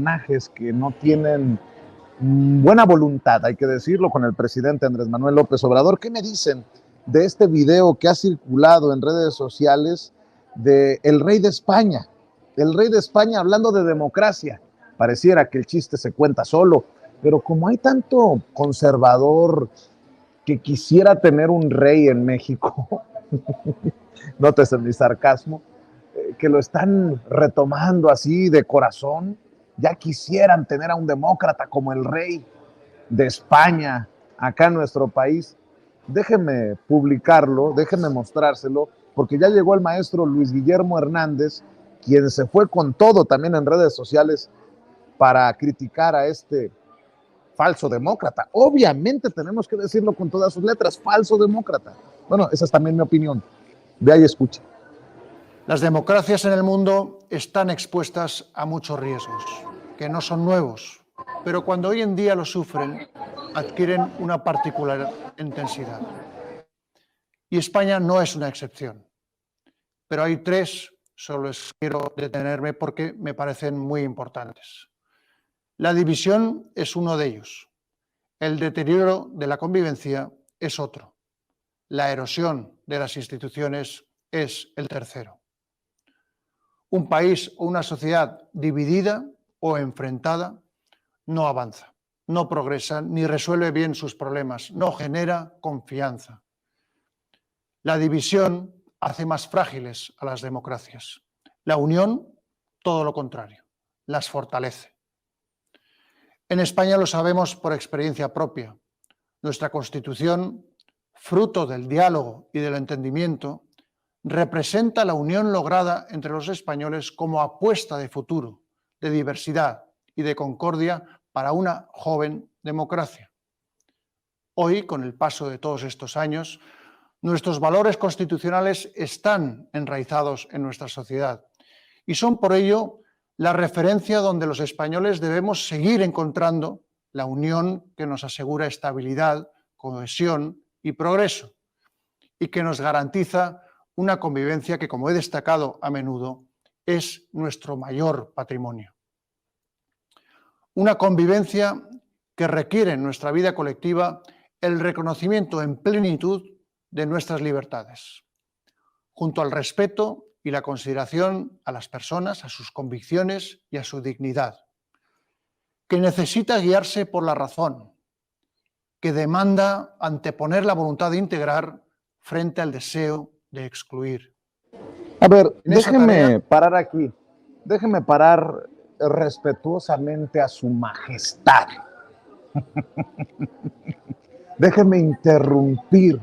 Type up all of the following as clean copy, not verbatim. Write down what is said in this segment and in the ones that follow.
personajes que no tienen buena voluntad, hay que decirlo, con el presidente Andrés Manuel López Obrador. ¿Qué me dicen de este video que ha circulado en redes sociales de el rey de España? El rey de España hablando de democracia. Pareciera que el chiste se cuenta solo, pero como hay tanto conservador que quisiera tener un rey en México, nótese mi sarcasmo, que lo están retomando así de corazón, ya quisieran tener a un demócrata como el rey de España acá en nuestro país. Déjeme publicarlo, déjeme mostrárselo, porque ya llegó el maestro Luis Guillermo Hernández, quien se fue con todo también en redes sociales para criticar a este falso demócrata. Obviamente tenemos que decirlo con todas sus letras, falso demócrata. Bueno, esa es también mi opinión. Vea y escuche. Las democracias en el mundo están expuestas a muchos riesgos, que no son nuevos, pero cuando hoy en día los sufren, adquieren una particular intensidad. Y España no es una excepción. Pero hay tres, solo les quiero detenerme porque me parecen muy importantes. La división es uno de ellos. El deterioro de la convivencia es otro. La erosión de las instituciones es el tercero. Un país o una sociedad dividida o enfrentada no avanza, no progresa ni resuelve bien sus problemas, no genera confianza. La división hace más frágiles a las democracias. La unión, todo lo contrario, las fortalece. En España lo sabemos por experiencia propia. Nuestra Constitución, fruto del diálogo y del entendimiento, representa la unión lograda entre los españoles como apuesta de futuro, de diversidad y de concordia para una joven democracia. Hoy, con el paso de todos estos años, nuestros valores constitucionales están enraizados en nuestra sociedad y son por ello la referencia donde los españoles debemos seguir encontrando la unión que nos asegura estabilidad, cohesión y progreso y que nos garantiza una convivencia que, como he destacado a menudo, es nuestro mayor patrimonio. Una convivencia que requiere en nuestra vida colectiva el reconocimiento en plenitud de nuestras libertades, junto al respeto y la consideración a las personas, a sus convicciones y a su dignidad, que necesita guiarse por la razón, que demanda anteponer la voluntad de integrar frente al deseo de excluir. A ver, déjeme parar aquí, déjeme parar respetuosamente a su majestad. Déjeme interrumpir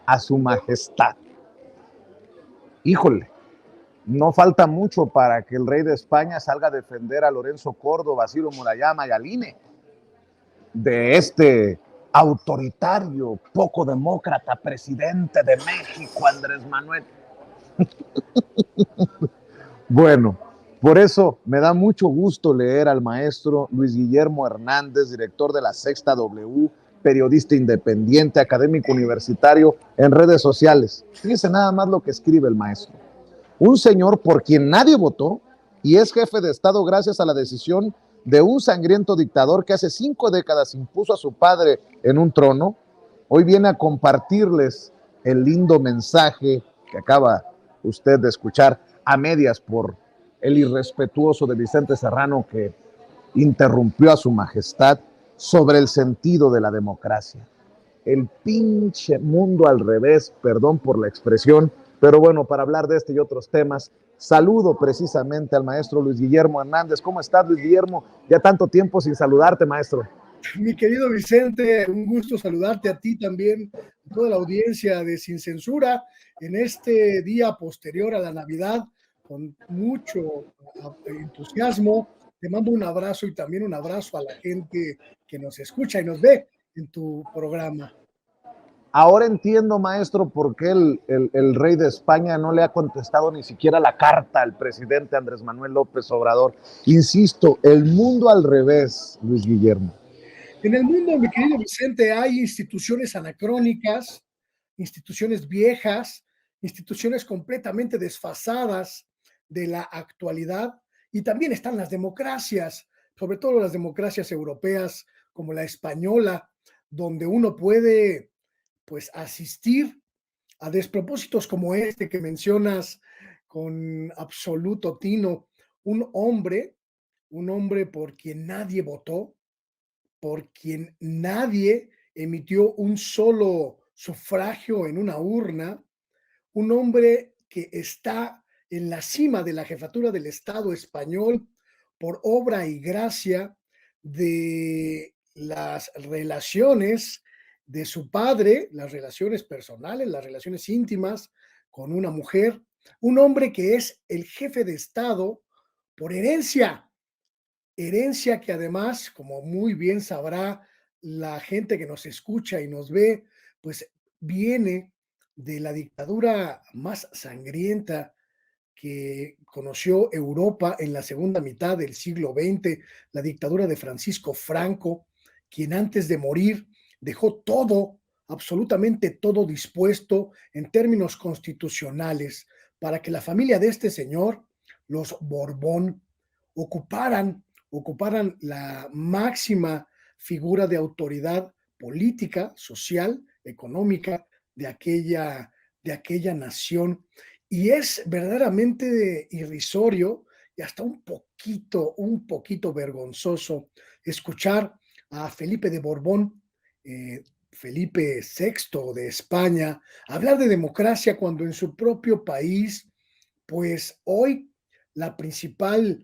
a su majestad. Híjole, no falta mucho para que el rey de España salga a defender a Lorenzo Córdoba, a Ciro Murayama y al INE de este autoritario, poco demócrata presidente de México, Andrés Manuel. Bueno, por eso me da mucho gusto leer al maestro Luis Guillermo Hernández, director de La Sexta W, periodista independiente, académico universitario, en redes sociales. Fíjese nada más lo que escribe el maestro. Un señor por quien nadie votó y es jefe de Estado gracias a la decisión de un sangriento dictador que hace 5 décadas impuso a su padre en un trono, hoy viene a compartirles el lindo mensaje que acaba usted de escuchar a medias por el irrespetuoso de Vicente Serrano que interrumpió a su majestad sobre el sentido de la democracia. El pinche mundo al revés, perdón por la expresión, pero bueno, para hablar de este y otros temas, saludo precisamente al maestro Luis Guillermo Hernández. ¿Cómo estás, Luis Guillermo? Ya tanto tiempo sin saludarte, maestro. Mi querido Vicente, un gusto saludarte a ti también, a toda la audiencia de Sin Censura, en este día posterior a la Navidad, con mucho entusiasmo. Te mando un abrazo y también un abrazo a la gente que nos escucha y nos ve en tu programa. Ahora entiendo, maestro, por qué el rey de España no le ha contestado ni siquiera la carta al presidente Andrés Manuel López Obrador. Insisto, el mundo al revés, Luis Guillermo. En el mundo, mi querido Vicente, hay instituciones anacrónicas, instituciones viejas, instituciones completamente desfasadas de la actualidad, y también están las democracias, sobre todo las democracias europeas como la española, donde uno puede pues asistir a despropósitos como este que mencionas con absoluto tino, un hombre por quien nadie votó, por quien nadie emitió un solo sufragio en una urna, un hombre que está en la cima de la jefatura del Estado español por obra y gracia de las relaciones de su padre, las relaciones personales, las relaciones íntimas con una mujer, un hombre que es el jefe de Estado por herencia, herencia que además, como muy bien sabrá la gente que nos escucha y nos ve, pues viene de la dictadura más sangrienta que conoció Europa en la segunda mitad del siglo XX, la dictadura de Francisco Franco, quien antes de morir dejó todo, absolutamente todo dispuesto en términos constitucionales para que la familia de este señor, los Borbón, ocuparan, ocuparan la máxima figura de autoridad política, social, económica de aquella nación. Y es verdaderamente irrisorio y hasta un poquito vergonzoso escuchar a Felipe de Borbón, Felipe VI de España, hablar de democracia cuando en su propio país, pues hoy la principal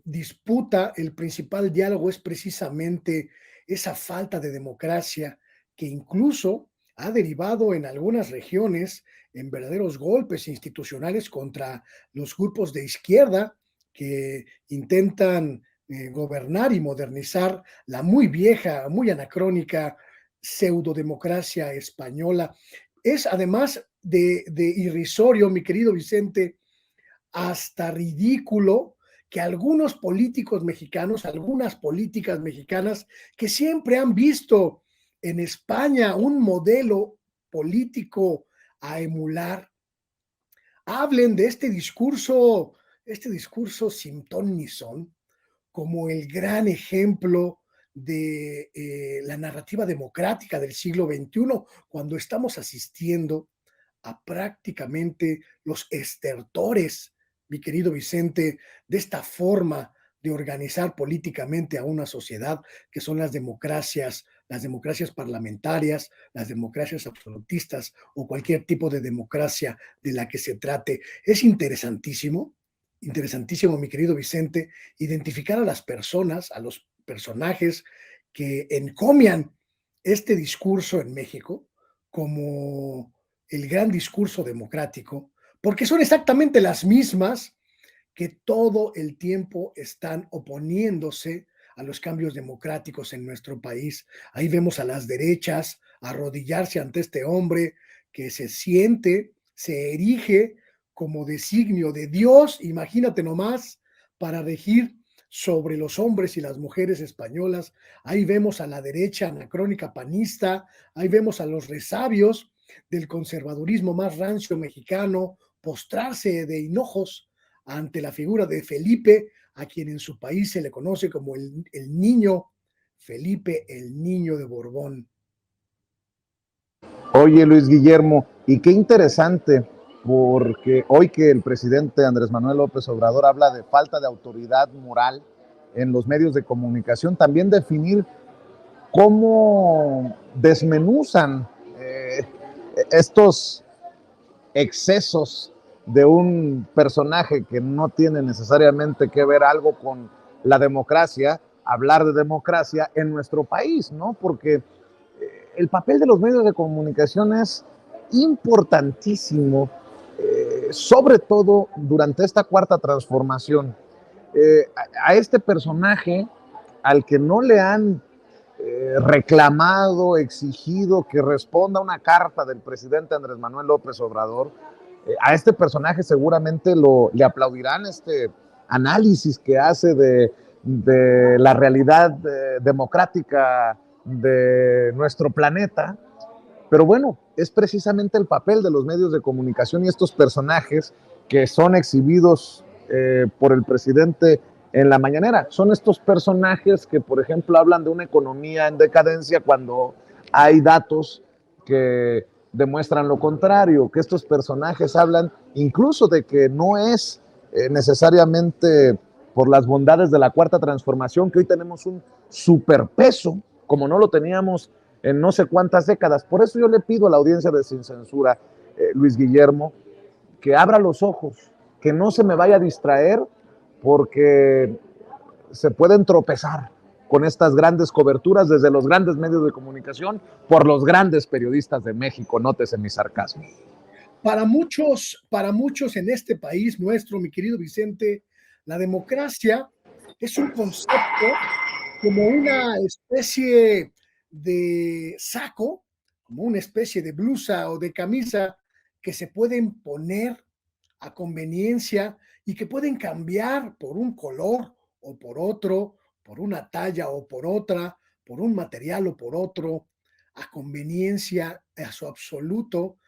disputa, el principal diálogo es precisamente esa falta de democracia que incluso ha derivado en algunas regiones en verdaderos golpes institucionales contra los grupos de izquierda que intentan gobernar y modernizar la muy vieja, muy anacrónica pseudodemocracia española. Es además de irrisorio, mi querido Vicente, hasta ridículo que algunos políticos mexicanos, algunas políticas mexicanas que siempre han visto en España un modelo político a emular, hablen de este discurso sin ton ni son, como el gran ejemplo de la narrativa democrática del siglo XXI, cuando estamos asistiendo a prácticamente los estertores, mi querido Vicente, de esta forma de organizar políticamente a una sociedad que son las democracias parlamentarias, las democracias absolutistas o cualquier tipo de democracia de la que se trate. Es interesantísimo, interesantísimo, mi querido Vicente, identificar a las personas, a los personajes que encomian este discurso en México como el gran discurso democrático, porque son exactamente las mismas que todo el tiempo están oponiéndose a los cambios democráticos en nuestro país. Ahí vemos a las derechas arrodillarse ante este hombre que se siente, se erige como designio de Dios, imagínate nomás, para regir sobre los hombres y las mujeres españolas. Ahí vemos a la derecha anacrónica panista, ahí vemos a los resabios del conservadurismo más rancio mexicano postrarse de hinojos ante la figura de Felipe, a quien en su país se le conoce como el niño Felipe, el niño de Borbón. Oye, Luis Guillermo, y qué interesante, porque hoy que el presidente Andrés Manuel López Obrador habla de falta de autoridad moral en los medios de comunicación, también definir cómo desmenuzan estos excesos de un personaje que no tiene necesariamente que ver algo con la democracia, hablar de democracia en nuestro país, ¿no? Porque el papel de los medios de comunicación es importantísimo, sobre todo durante esta cuarta transformación. A este personaje al que no le han reclamado, exigido que responda a una carta del presidente Andrés Manuel López Obrador, a este personaje seguramente le aplaudirán este análisis que hace de la realidad democrática de nuestro planeta. Pero bueno, es precisamente el papel de los medios de comunicación y estos personajes que son exhibidos por el presidente en la mañanera. Son estos personajes que, por ejemplo, hablan de una economía en decadencia cuando hay datos que demuestran lo contrario, que estos personajes hablan incluso de que no es necesariamente por las bondades de la cuarta transformación que hoy tenemos un superpeso como no lo teníamos en no sé cuántas décadas. Por eso yo le pido a la audiencia de Sin Censura, Luis Guillermo, que abra los ojos, que no se me vaya a distraer porque se pueden tropezar con estas grandes coberturas desde los grandes medios de comunicación por los grandes periodistas de México, nótese mi sarcasmo. Para muchos en este país nuestro, mi querido Vicente, la democracia es un concepto como una especie de saco, como una especie de blusa o de camisa que se pueden poner a conveniencia y que pueden cambiar por un color o por otro, por una talla o por otra, por un material o por otro, a conveniencia, a su absoluto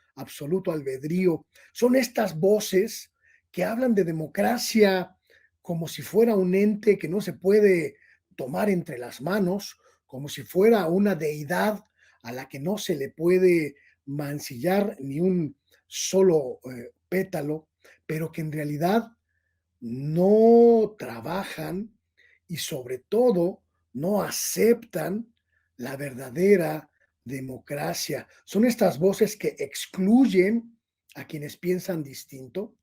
albedrío. Son estas voces que hablan de democracia como si fuera un ente que no se puede tomar entre las manos, como si fuera una deidad a la que no se le puede mancillar ni un solo pétalo, pero que en realidad no trabajan y sobre todo no aceptan la verdadera democracia. Son estas voces que excluyen a quienes piensan distinto.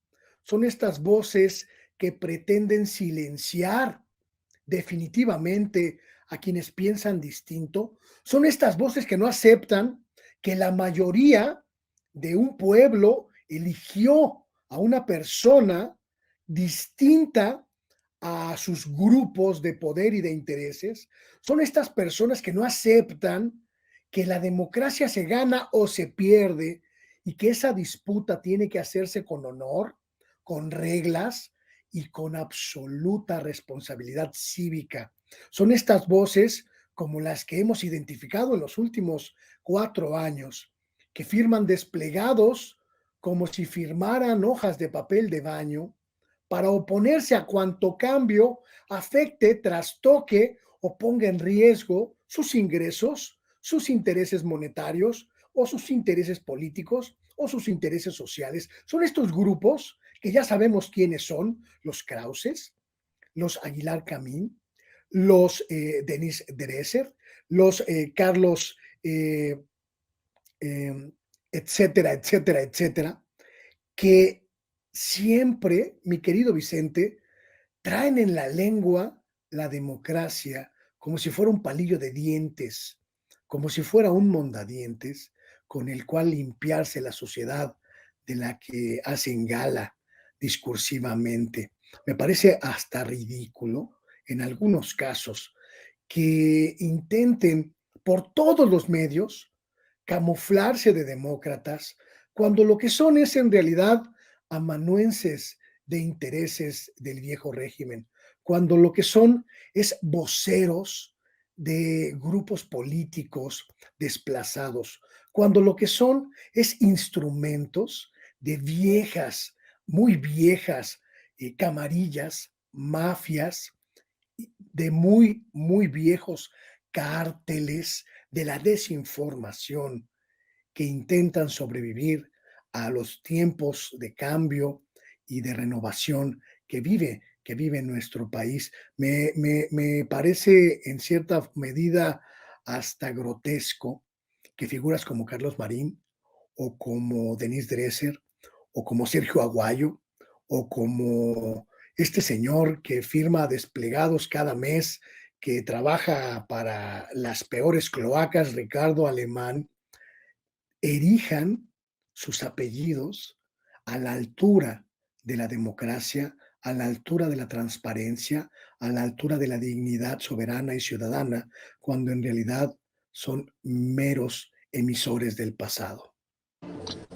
Son estas voces que pretenden silenciar definitivamente a quienes piensan distinto. Son estas voces que no aceptan que la mayoría de un pueblo eligió a una persona distinta a sus grupos de poder y de intereses. Son estas personas que no aceptan que la democracia se gana o se pierde y que esa disputa tiene que hacerse con honor, con reglas y con absoluta responsabilidad cívica. Son estas voces como las que hemos identificado en los últimos 4 años, que firman desplegados como si firmaran hojas de papel de baño para oponerse a cuanto cambio afecte, trastoque o ponga en riesgo sus ingresos, sus intereses monetarios o sus intereses políticos o sus intereses sociales. Son estos grupos que ya sabemos quiénes son: los Krauses, los Aguilar Camín, los Denis Dresser, los Carlos, etcétera, etcétera, etcétera, que siempre, mi querido Vicente, traen en la lengua la democracia como si fuera un palillo de dientes, como si fuera un mondadientes con el cual limpiarse la sociedad de la que hacen gala discursivamente. Me parece hasta ridículo en algunos casos que intenten por todos los medios camuflarse de demócratas cuando lo que son es en realidad amanuenses de intereses del viejo régimen, cuando lo que son es voceros de grupos políticos desplazados, cuando lo que son es instrumentos de viejas, muy viejas camarillas, mafias, de muy, muy viejos cárteles de la desinformación que intentan sobrevivir a los tiempos de cambio y de renovación que vive nuestro país. Me parece en cierta medida hasta grotesco que figuras como Carlos Marín o como Denis Dresser o como Sergio Aguayo o como este señor que firma desplegados cada mes, que trabaja para las peores cloacas, Ricardo Alemán, erijan sus apellidos a la altura de la democracia, a la altura de la transparencia, a la altura de la dignidad soberana y ciudadana, cuando en realidad son meros emisores del pasado.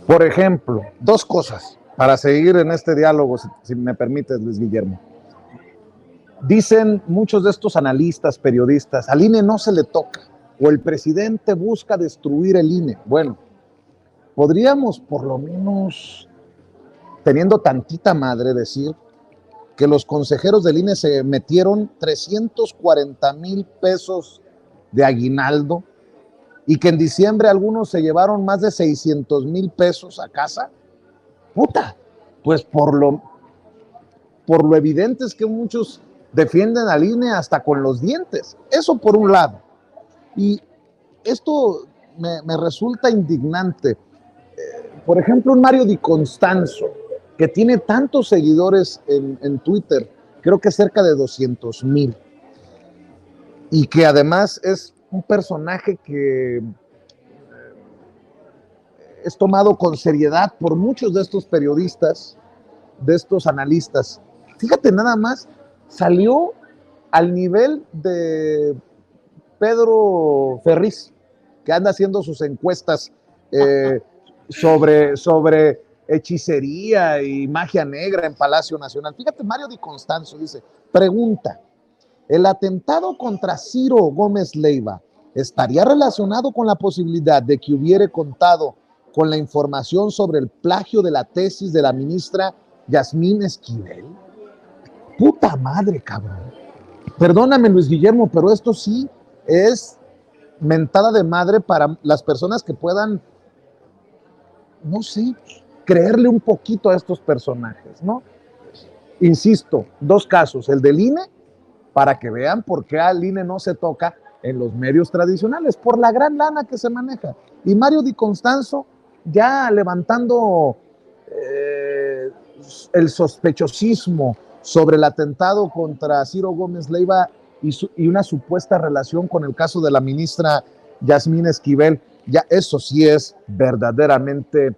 Por ejemplo, dos cosas para seguir en este diálogo, si me permites, Luis Guillermo. Dicen muchos de estos analistas, periodistas, al INE no se le toca, o el presidente busca destruir el INE. Bueno, podríamos por lo menos, teniendo tantita madre, decir que los consejeros del INE se metieron 340,000 pesos de aguinaldo y que en diciembre algunos se llevaron más de 600,000 pesos a casa. Puta, pues por lo evidente es que muchos defienden al INE hasta con los dientes. Eso por un lado. Y esto me resulta indignante. Por ejemplo, un Mario Di Constanzo, que tiene tantos seguidores en Twitter, creo que cerca de 200,000, y que además es un personaje que es tomado con seriedad por muchos de estos periodistas, de estos analistas. Fíjate nada más, salió al nivel de Pedro Ferriz, que anda haciendo sus encuestas sobre hechicería y magia negra en Palacio Nacional. Fíjate, Mario Di Constanzo dice, pregunta, ¿el atentado contra Ciro Gómez Leiva estaría relacionado con la posibilidad de que hubiera contado con la información sobre el plagio de la tesis de la ministra Yasmín Esquivel? Puta madre, cabrón. Perdóname, Luis Guillermo, pero esto sí es mentada de madre para las personas que puedan, no sé, creerle un poquito a estos personajes, ¿no? Insisto, dos casos, el del INE, para que vean por qué al INE no se toca en los medios tradicionales, por la gran lana que se maneja. Y Mario Di Constanzo ya levantando el sospechosismo sobre el atentado contra Ciro Gómez Leiva y una supuesta relación con el caso de la ministra Yasmín Esquivel. Ya eso sí es verdaderamente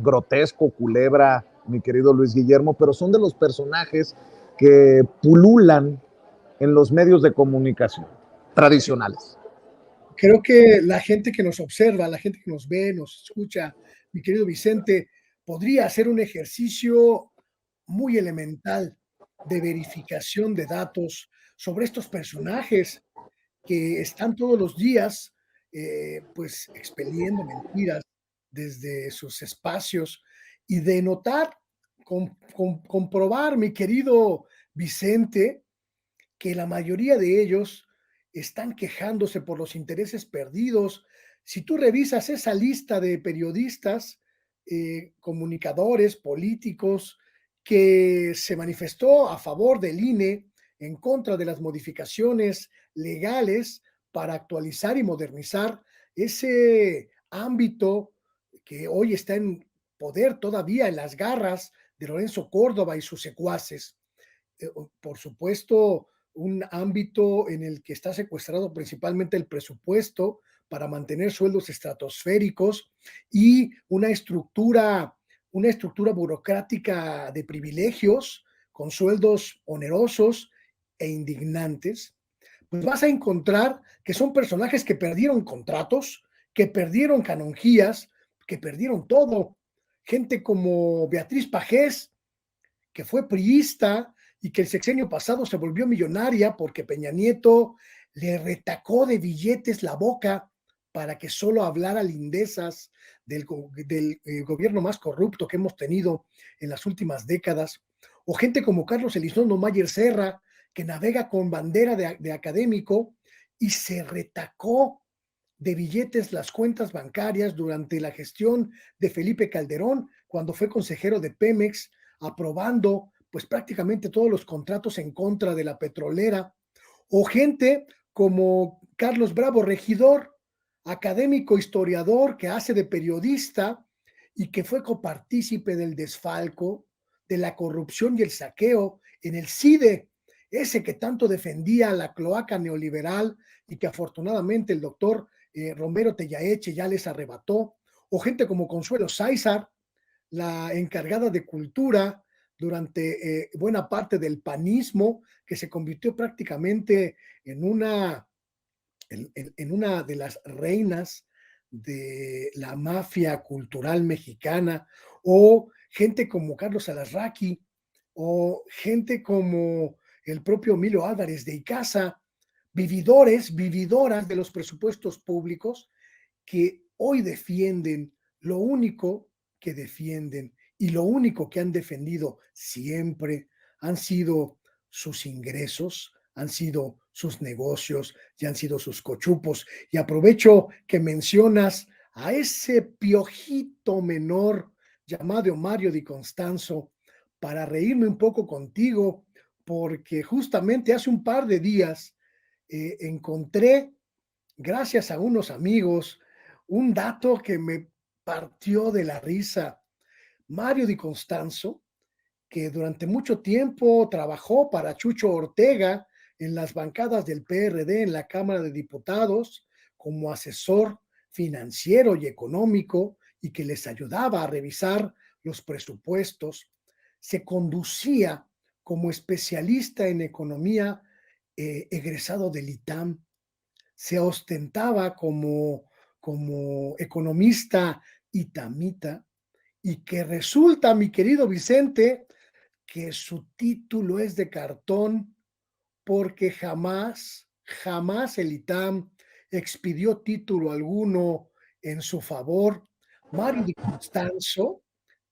grotesco, culebra, mi querido Luis Guillermo, pero son de los personajes que pululan en los medios de comunicación tradicionales. Creo que la gente que nos observa, la gente que nos ve, nos escucha, mi querido Vicente, podría hacer un ejercicio muy elemental de verificación de datos sobre estos personajes que están todos los días, pues, expeliendo mentiras desde sus espacios y de notar, comprobar, mi querido Vicente, que la mayoría de ellos están quejándose por los intereses perdidos. Si tú revisas esa lista de periodistas, comunicadores, políticos, que se manifestó a favor del INE, en contra de las modificaciones legales para actualizar y modernizar ese ámbito que hoy está en poder todavía en las garras de Lorenzo Córdoba y sus secuaces. Por supuesto, un ámbito en el que está secuestrado principalmente el presupuesto para mantener sueldos estratosféricos y una estructura burocrática de privilegios con sueldos onerosos e indignantes, pues vas a encontrar que son personajes que perdieron contratos, que perdieron canonjías, que perdieron todo. Gente como Beatriz Pajés, que fue priista y que el sexenio pasado se volvió millonaria porque Peña Nieto le retacó de billetes la boca para que solo hablara lindezas del gobierno más corrupto que hemos tenido en las últimas décadas, o gente como Carlos Elizondo Mayer Serra, que navega con bandera de académico y se retacó de billetes las cuentas bancarias durante la gestión de Felipe Calderón, cuando fue consejero de Pemex, aprobando pues prácticamente todos los contratos en contra de la petrolera, o gente como Carlos Bravo Regidor, académico historiador que hace de periodista y que fue copartícipe del desfalco, de la corrupción y el saqueo en el CIDE, ese que tanto defendía la cloaca neoliberal y que afortunadamente el doctor Romero Tellaeche ya les arrebató, o gente como Consuelo Sáizar, la encargada de cultura durante buena parte del panismo, que se convirtió prácticamente en una de las reinas de la mafia cultural mexicana, o gente como Carlos Alarraqui, o gente como el propio Emilio Álvarez de Icaza, vividoras de los presupuestos públicos, que hoy defienden lo único que defienden y lo único que han defendido siempre han sido sus ingresos, han sido sus negocios y han sido sus cochupos. Y aprovecho que mencionas a ese piojito menor llamado Mario Di Constanzo para reírme un poco contigo, porque justamente hace un par de días encontré, gracias a unos amigos, un dato que me partió de la risa. Mario Di Constanzo, que durante mucho tiempo trabajó para Chucho Ortega en las bancadas del PRD en la Cámara de Diputados como asesor financiero y económico y que les ayudaba a revisar los presupuestos, se conducía como especialista en economía egresado del ITAM, se ostentaba como economista itamita y que resulta, mi querido Vicente, que su título es de cartón porque jamás el ITAM expidió título alguno en su favor. Mario Di Constanzo,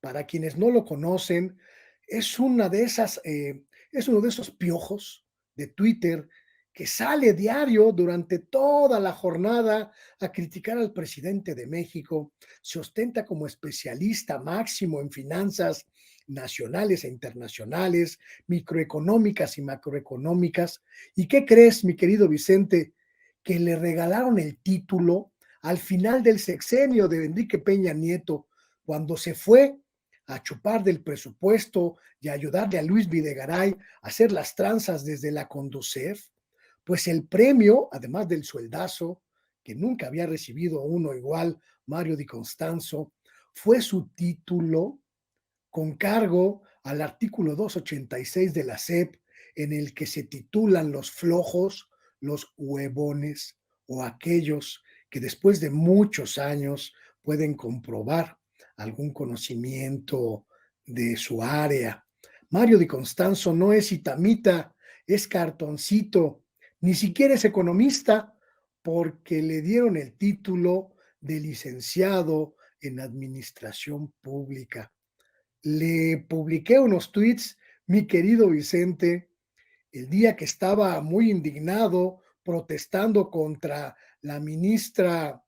para quienes no lo conocen, es una de esas, es uno de esos piojos de Twitter que sale diario durante toda la jornada a criticar al presidente de México, se ostenta como especialista máximo en finanzas nacionales e internacionales, microeconómicas y macroeconómicas. ¿Y qué crees, mi querido Vicente? Que le regalaron el título al final del sexenio de Enrique Peña Nieto, cuando se fue a chupar del presupuesto y a ayudarle a Luis Videgaray a hacer las tranzas desde la Conducef. Pues el premio, además del sueldazo, que nunca había recibido uno igual, Mario Di Constanzo, fue su título con cargo al artículo 286 de la SEP, en el que se titulan los flojos, los huevones o aquellos que después de muchos años pueden comprobar algún conocimiento de su área. Mario Di Constanzo no es itamita, es cartoncito, ni siquiera es economista, porque le dieron el título de licenciado en administración pública. Le publiqué unos tweets, mi querido Vicente, el día que estaba muy indignado protestando contra la ministra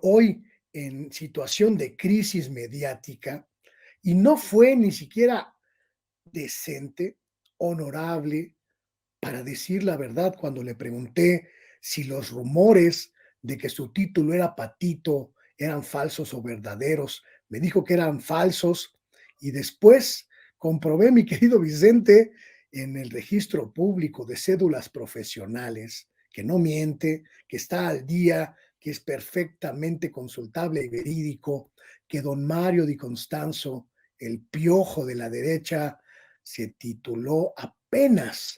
hoy en situación de crisis mediática, y no fue ni siquiera decente, honorable, para decir la verdad cuando le pregunté si los rumores de que su título era Patito eran falsos o verdaderos. Me dijo que eran falsos y después comprobé, mi querido Vicente, en el registro público de cédulas profesionales, que no miente, que está al día, que es perfectamente consultable y verídico, que don Mario Di Constanzo, el piojo de la derecha, se tituló apenas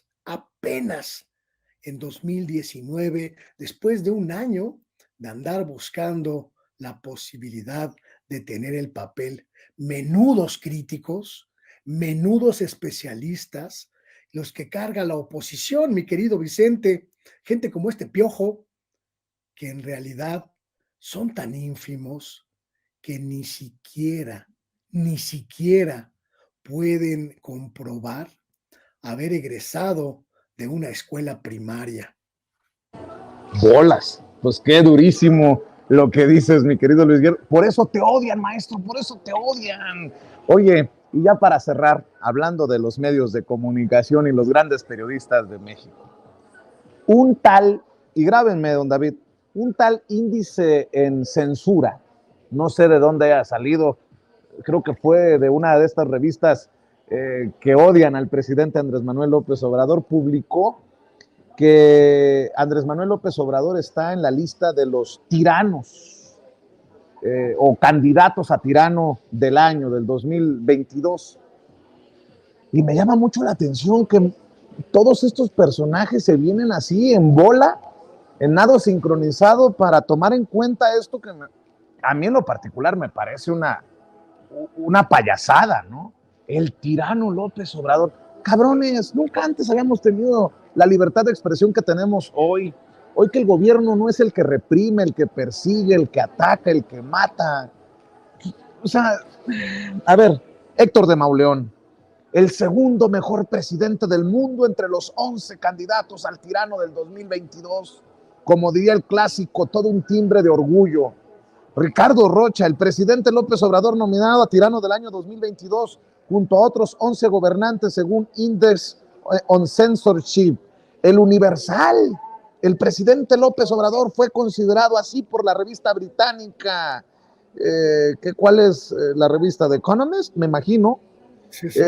en 2019, después de un año de andar buscando la posibilidad de tener el papel. Menudos críticos, menudos especialistas, los que carga la oposición, mi querido Vicente, gente como este piojo, que en realidad son tan ínfimos que ni siquiera pueden comprobar haber egresado de una escuela primaria. Bolas, pues qué durísimo lo que dices, mi querido Luis Guerra. Por eso te odian, maestro, por eso te odian. Oye, y ya para cerrar, hablando de los medios de comunicación y los grandes periodistas de México, un tal, y grábenme, don David, un tal índice en censura, no sé de dónde haya salido, creo que fue de una de estas revistas que odian al presidente Andrés Manuel López Obrador, publicó que Andrés Manuel López Obrador está en la lista de los tiranos o candidatos a tirano del año, del 2022. Y me llama mucho la atención que todos estos personajes se vienen así en bola, en nado sincronizado para tomar en cuenta esto que a mí en lo particular me parece una payasada, ¿no? El tirano López Obrador. Cabrones, nunca antes habíamos tenido la libertad de expresión que tenemos hoy. Hoy que el gobierno no es el que reprime, el que persigue, el que ataca, el que mata. O sea, a ver, Héctor de Mauleón, el segundo mejor presidente del mundo entre los 11 candidatos al tirano del 2022. Como diría el clásico, todo un timbre de orgullo. Ricardo Rocha, el presidente López Obrador nominado a tirano del año 2022 junto a otros 11 gobernantes según Index on Censorship. El Universal, el presidente López Obrador fue considerado así por la revista británica. ¿Cuál es la revista? The Economist, me imagino. Sí, sí.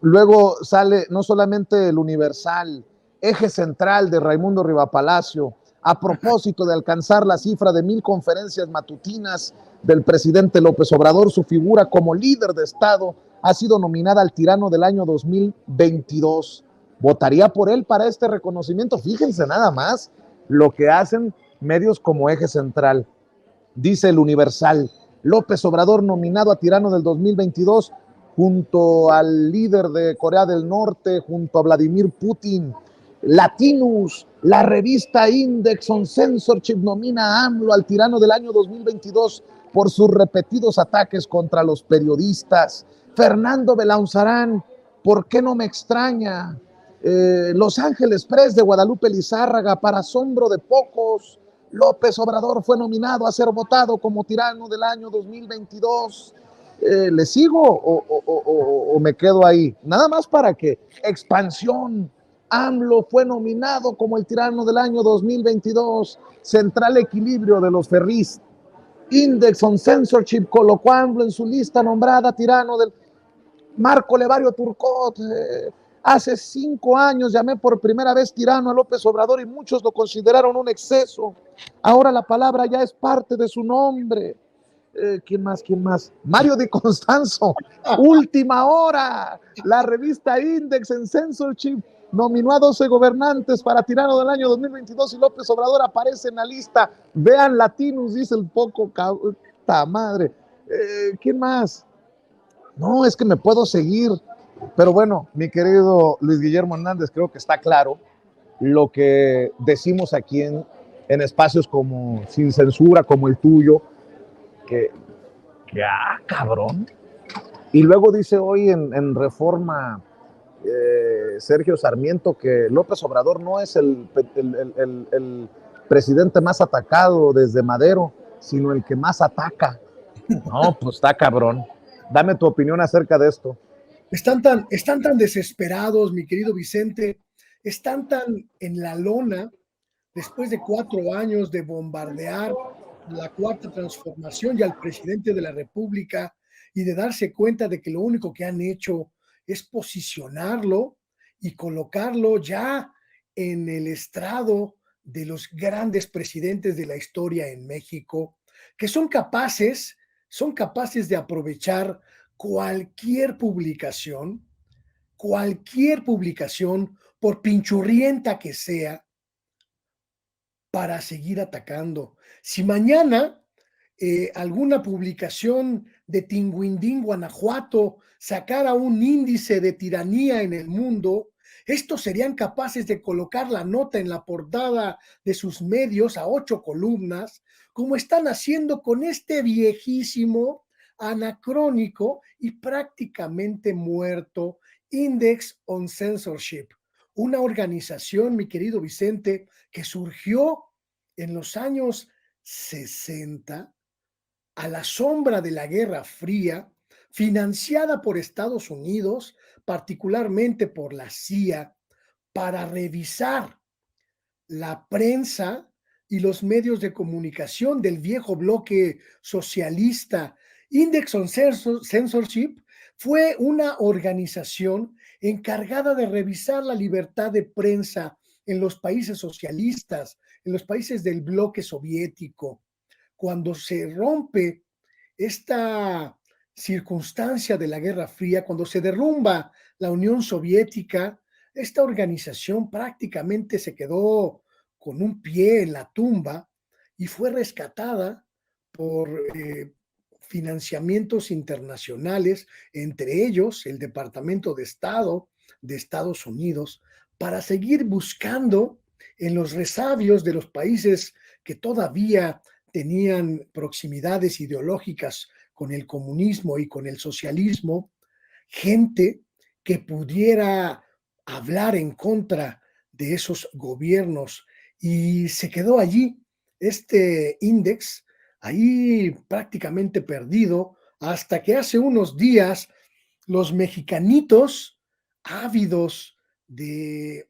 Luego sale no solamente el Universal, Eje Central de Raimundo Rivapalacio, a propósito de alcanzar la cifra de 1000 conferencias matutinas del presidente López Obrador, su figura como líder de Estado ha sido nominada al tirano del año 2022. ¿Votaría por él para este reconocimiento? Fíjense nada más lo que hacen medios como Eje Central. Dice el Universal, López Obrador nominado a tirano del 2022 junto al líder de Corea del Norte, junto a Vladimir Putin. Latinus, la revista Index on Censorship nomina a AMLO al tirano del año 2022 por sus repetidos ataques contra los periodistas. Fernando Belaunzarán, ¿por qué no me extraña? Los Ángeles Press de Guadalupe Lizárraga, para asombro de pocos, López Obrador fue nominado a ser votado como tirano del año 2022. ¿Le sigo o me quedo ahí? Nada más para que Expansión, AMLO fue nominado como el tirano del año 2022. Central Equilibrio de los Ferris, Index on Censorship colocó a AMLO en su lista nombrada tirano del... Marco Levario Turcot, hace 5 años llamé por primera vez tirano a López Obrador y muchos lo consideraron un exceso. Ahora la palabra ya es parte de su nombre. ¿Quién más? Mario Di Constanzo, Última Hora, la revista Index en Censorship nominó a 12 gobernantes para tirano del año 2022 y López Obrador aparece en la lista. Vean Latinus, dice el poco madre. ¿Quién más? No, es que me puedo seguir. Pero bueno, mi querido Luis Guillermo Hernández, creo que está claro lo que decimos aquí en espacios como Sin Censura, como el tuyo, que cabrón. Y luego dice hoy en Reforma Sergio Sarmiento que López Obrador no es el presidente más atacado desde Madero, sino el que más ataca. No, pues está cabrón. Dame tu opinión acerca de esto. Están tan desesperados, mi querido Vicente, están tan en la lona después de 4 años de bombardear la Cuarta Transformación y al presidente de la República y de darse cuenta de que lo único que han hecho es posicionarlo y colocarlo ya en el estrado de los grandes presidentes de la historia en México, que son capaces de aprovechar cualquier publicación, por pinchurrienta que sea, para seguir atacando. Si mañana alguna publicación de Tinguindín, Guanajuato, sacara un índice de tiranía en el mundo, estos serían capaces de colocar la nota en la portada de sus medios a 8 columnas, como están haciendo con este viejísimo, anacrónico y prácticamente muerto Index on Censorship, una organización, mi querido Vicente, que surgió en los años 60 a la sombra de la Guerra Fría, financiada por Estados Unidos, particularmente por la CIA, para revisar la prensa y los medios de comunicación del viejo bloque socialista. Index on Censorship fue una organización encargada de revisar la libertad de prensa en los países socialistas, en los países del bloque soviético. Cuando se rompe esta circunstancia de la Guerra Fría, cuando se derrumba la Unión Soviética, esta organización prácticamente se quedó con un pie en la tumba y fue rescatada por financiamientos internacionales, entre ellos el Departamento de Estado de Estados Unidos, para seguir buscando en los resabios de los países que todavía tenían proximidades ideológicas con el comunismo y con el socialismo, gente que pudiera hablar en contra de esos gobiernos y se quedó allí este índice, ahí prácticamente perdido, hasta que hace unos días los mexicanitos ávidos de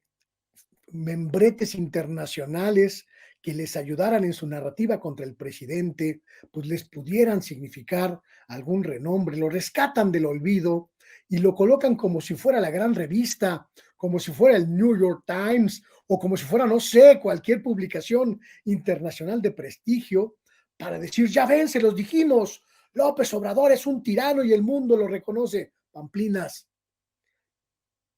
membretes internacionales que les ayudaran en su narrativa contra el presidente, pues les pudieran significar algún renombre, lo rescatan del olvido y lo colocan como si fuera la gran revista, como si fuera el New York Times o como si fuera, no sé, cualquier publicación internacional de prestigio para decir, ya ven, se los dijimos, López Obrador es un tirano y el mundo lo reconoce. Pamplinas,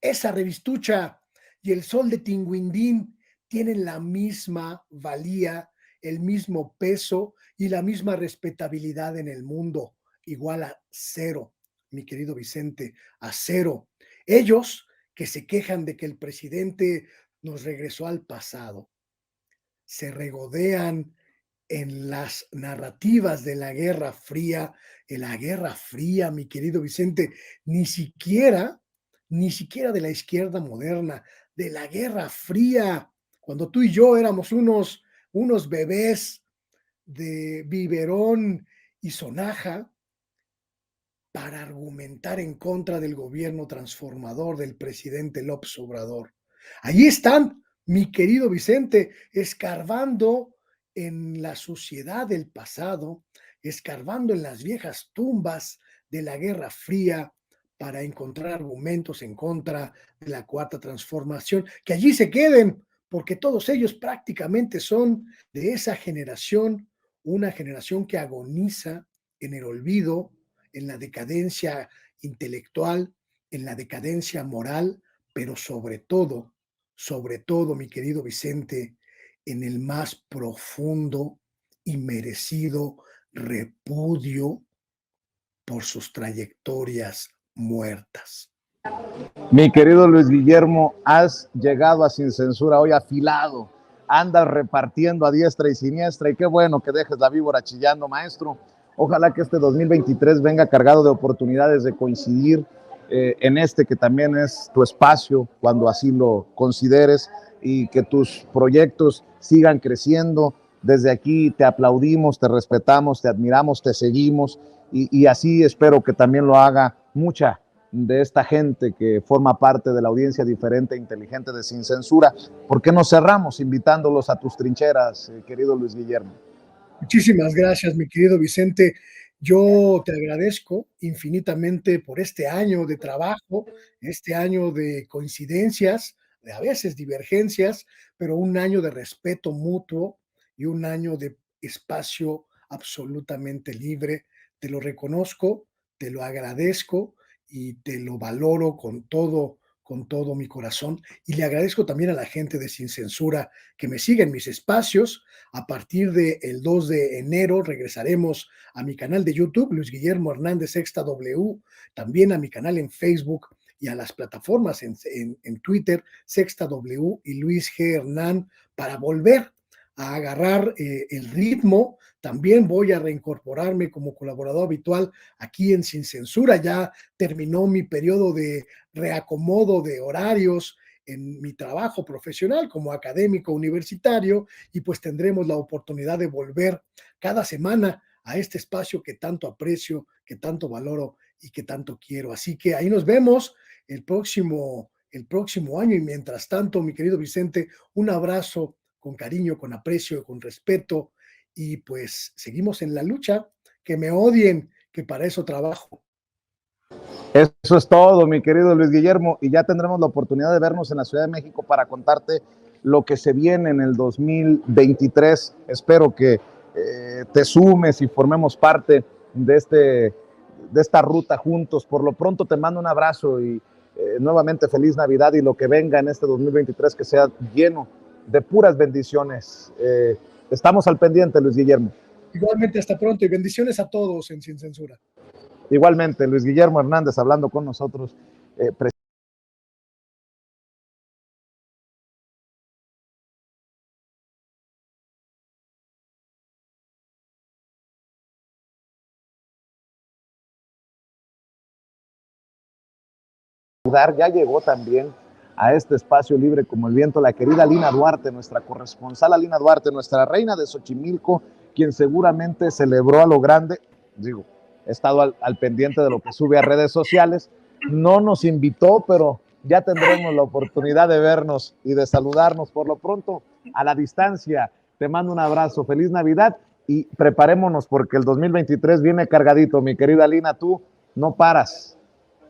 esa revistucha y el sol de Tinguindín tienen la misma valía, el mismo peso y la misma respetabilidad en el mundo, igual a cero, mi querido Vicente, a cero. Ellos que se quejan de que el presidente nos regresó al pasado, se regodean en las narrativas de la Guerra Fría, en la Guerra Fría, mi querido Vicente, ni siquiera, ni siquiera de la izquierda moderna, de la Guerra Fría, cuando tú y yo éramos unos bebés de biberón y sonaja para argumentar en contra del gobierno transformador del presidente López Obrador. Allí están, mi querido Vicente, escarbando en la suciedad del pasado, escarbando en las viejas tumbas de la Guerra Fría para encontrar argumentos en contra de la cuarta transformación, que allí se queden, porque todos ellos prácticamente son de esa generación, una generación que agoniza en el olvido, en la decadencia intelectual, en la decadencia moral, pero sobre todo, mi querido Vicente, en el más profundo y merecido repudio por sus trayectorias muertas. Mi querido Luis Guillermo, has llegado a Sin Censura hoy afilado, andas repartiendo a diestra y siniestra y qué bueno que dejes la víbora chillando, maestro. Ojalá que este 2023 venga cargado de oportunidades de coincidir en este que también es tu espacio cuando así lo consideres y que tus proyectos sigan creciendo. Desde aquí te aplaudimos, te respetamos, te admiramos, te seguimos y así espero que también lo haga mucha de esta gente que forma parte de la audiencia diferente e inteligente de Sin Censura. ¿Por qué no cerramos invitándolos a tus trincheras, querido Luis Guillermo? Muchísimas gracias, mi querido Vicente. Yo te agradezco infinitamente por este año de trabajo, este año de coincidencias, de a veces divergencias, pero un año de respeto mutuo y un año de espacio absolutamente libre. Te lo reconozco, te lo agradezco y te lo valoro con todo mi corazón. Y le agradezco también a la gente de Sin Censura que me sigue en mis espacios. A partir del 2 de enero regresaremos a mi canal de YouTube, Luis Guillermo Hernández Sexta W, también a mi canal en Facebook y a las plataformas en Twitter, Sexta W y Luis G. Hernán, para volver a agarrar el ritmo. También voy a reincorporarme como colaborador habitual aquí en Sin Censura. Ya terminó mi periodo de reacomodo de horarios en mi trabajo profesional como académico universitario y pues tendremos la oportunidad de volver cada semana a este espacio que tanto aprecio, que tanto valoro y que tanto quiero. Así que ahí nos vemos el próximo año y mientras tanto, mi querido Vicente, un abrazo con cariño, con aprecio, con respeto y pues seguimos en la lucha, que me odien, que para eso trabajo. Eso es todo, mi querido Luis Guillermo, y ya tendremos la oportunidad de vernos en la Ciudad de México para contarte lo que se viene en el 2023. Espero que te sumes y formemos parte de esta ruta juntos. Por lo pronto te mando un abrazo y nuevamente feliz Navidad y lo que venga en este 2023 que sea lleno de puras bendiciones. Estamos al pendiente, Luis Guillermo. Igualmente, hasta pronto y bendiciones a todos en Sin Censura. Igualmente, Luis Guillermo Hernández hablando con nosotros. Ya llegó también a este espacio libre como el viento la querida Lina Duarte, nuestra corresponsal Lina Duarte, nuestra reina de Xochimilco, quien seguramente celebró a lo grande. Digo, he estado al pendiente de lo que sube a redes sociales. No nos invitó, pero ya tendremos la oportunidad de vernos y de saludarnos. Por lo pronto, a la distancia, te mando un abrazo, feliz Navidad y preparémonos porque el 2023 viene cargadito, mi querida Lina, tú no paras.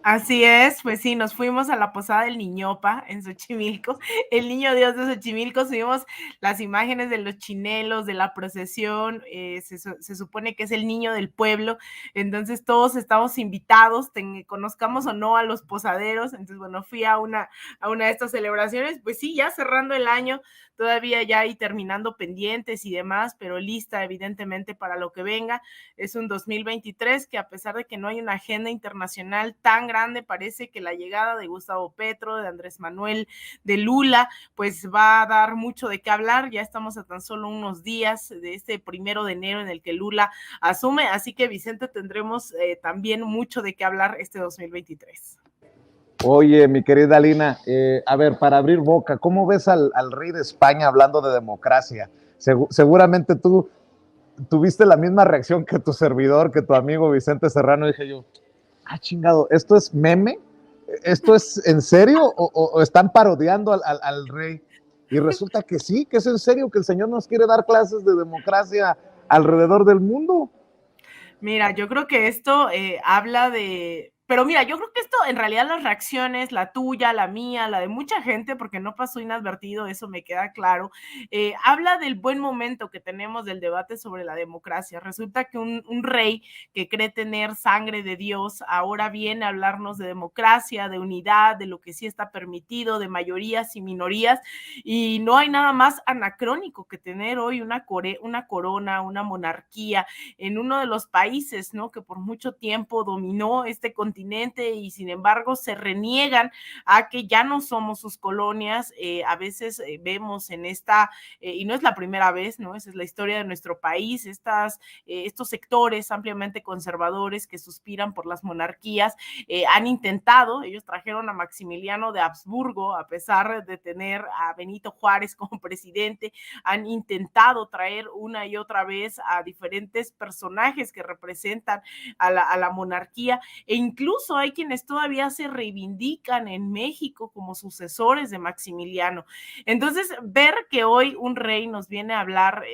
Así es, pues sí, nos fuimos a la posada del Niñopa en Xochimilco, el niño Dios de Xochimilco, subimos las imágenes de los chinelos, de la procesión, se supone que es el niño del pueblo, entonces todos estamos invitados, conozcamos o no a los posaderos, entonces bueno, fui a una de estas celebraciones, pues sí, ya cerrando el año, todavía ya y terminando pendientes y demás, pero lista evidentemente para lo que venga, es un 2023 que a pesar de que no hay una agenda internacional tan grande, parece que la llegada de Gustavo Petro, de Andrés Manuel, de Lula, pues va a dar mucho de qué hablar. Ya estamos a tan solo unos días de este 1 de enero en el que Lula asume, así que Vicente tendremos también mucho de qué hablar este 2023. Oye, mi querida Lina, a ver, para abrir boca, ¿cómo ves al rey de España hablando de democracia? Seguramente tú tuviste la misma reacción que tu servidor, que tu amigo Vicente Serrano. Dije yo, chingado, ¿esto es meme? ¿Esto es en serio o están parodiando al rey? Y resulta que sí, que es en serio, que el señor nos quiere dar clases de democracia alrededor del mundo. Mira, yo creo que esto habla de... Pero mira, yo creo que esto en realidad las reacciones, la tuya, la mía, la de mucha gente, porque no pasó inadvertido, eso me queda claro, habla del buen momento que tenemos del debate sobre la democracia. Resulta que un rey que cree tener sangre de Dios ahora viene a hablarnos de democracia, de unidad, de lo que sí está permitido, de mayorías y minorías, y no hay nada más anacrónico que tener hoy una corona, una monarquía en uno de los países, ¿no?, que por mucho tiempo dominó este continente y sin embargo se reniegan a que ya no somos sus colonias. A veces vemos en esta, y no es la primera vez, ¿no?, esa es la historia de nuestro país, estos sectores ampliamente conservadores que suspiran por las monarquías, han intentado, ellos trajeron a Maximiliano de Habsburgo, a pesar de tener a Benito Juárez como presidente, han intentado traer una y otra vez a diferentes personajes que representan a la monarquía, e incluso hay quienes todavía se reivindican en México como sucesores de Maximiliano. Entonces, ver que hoy un rey nos viene a hablar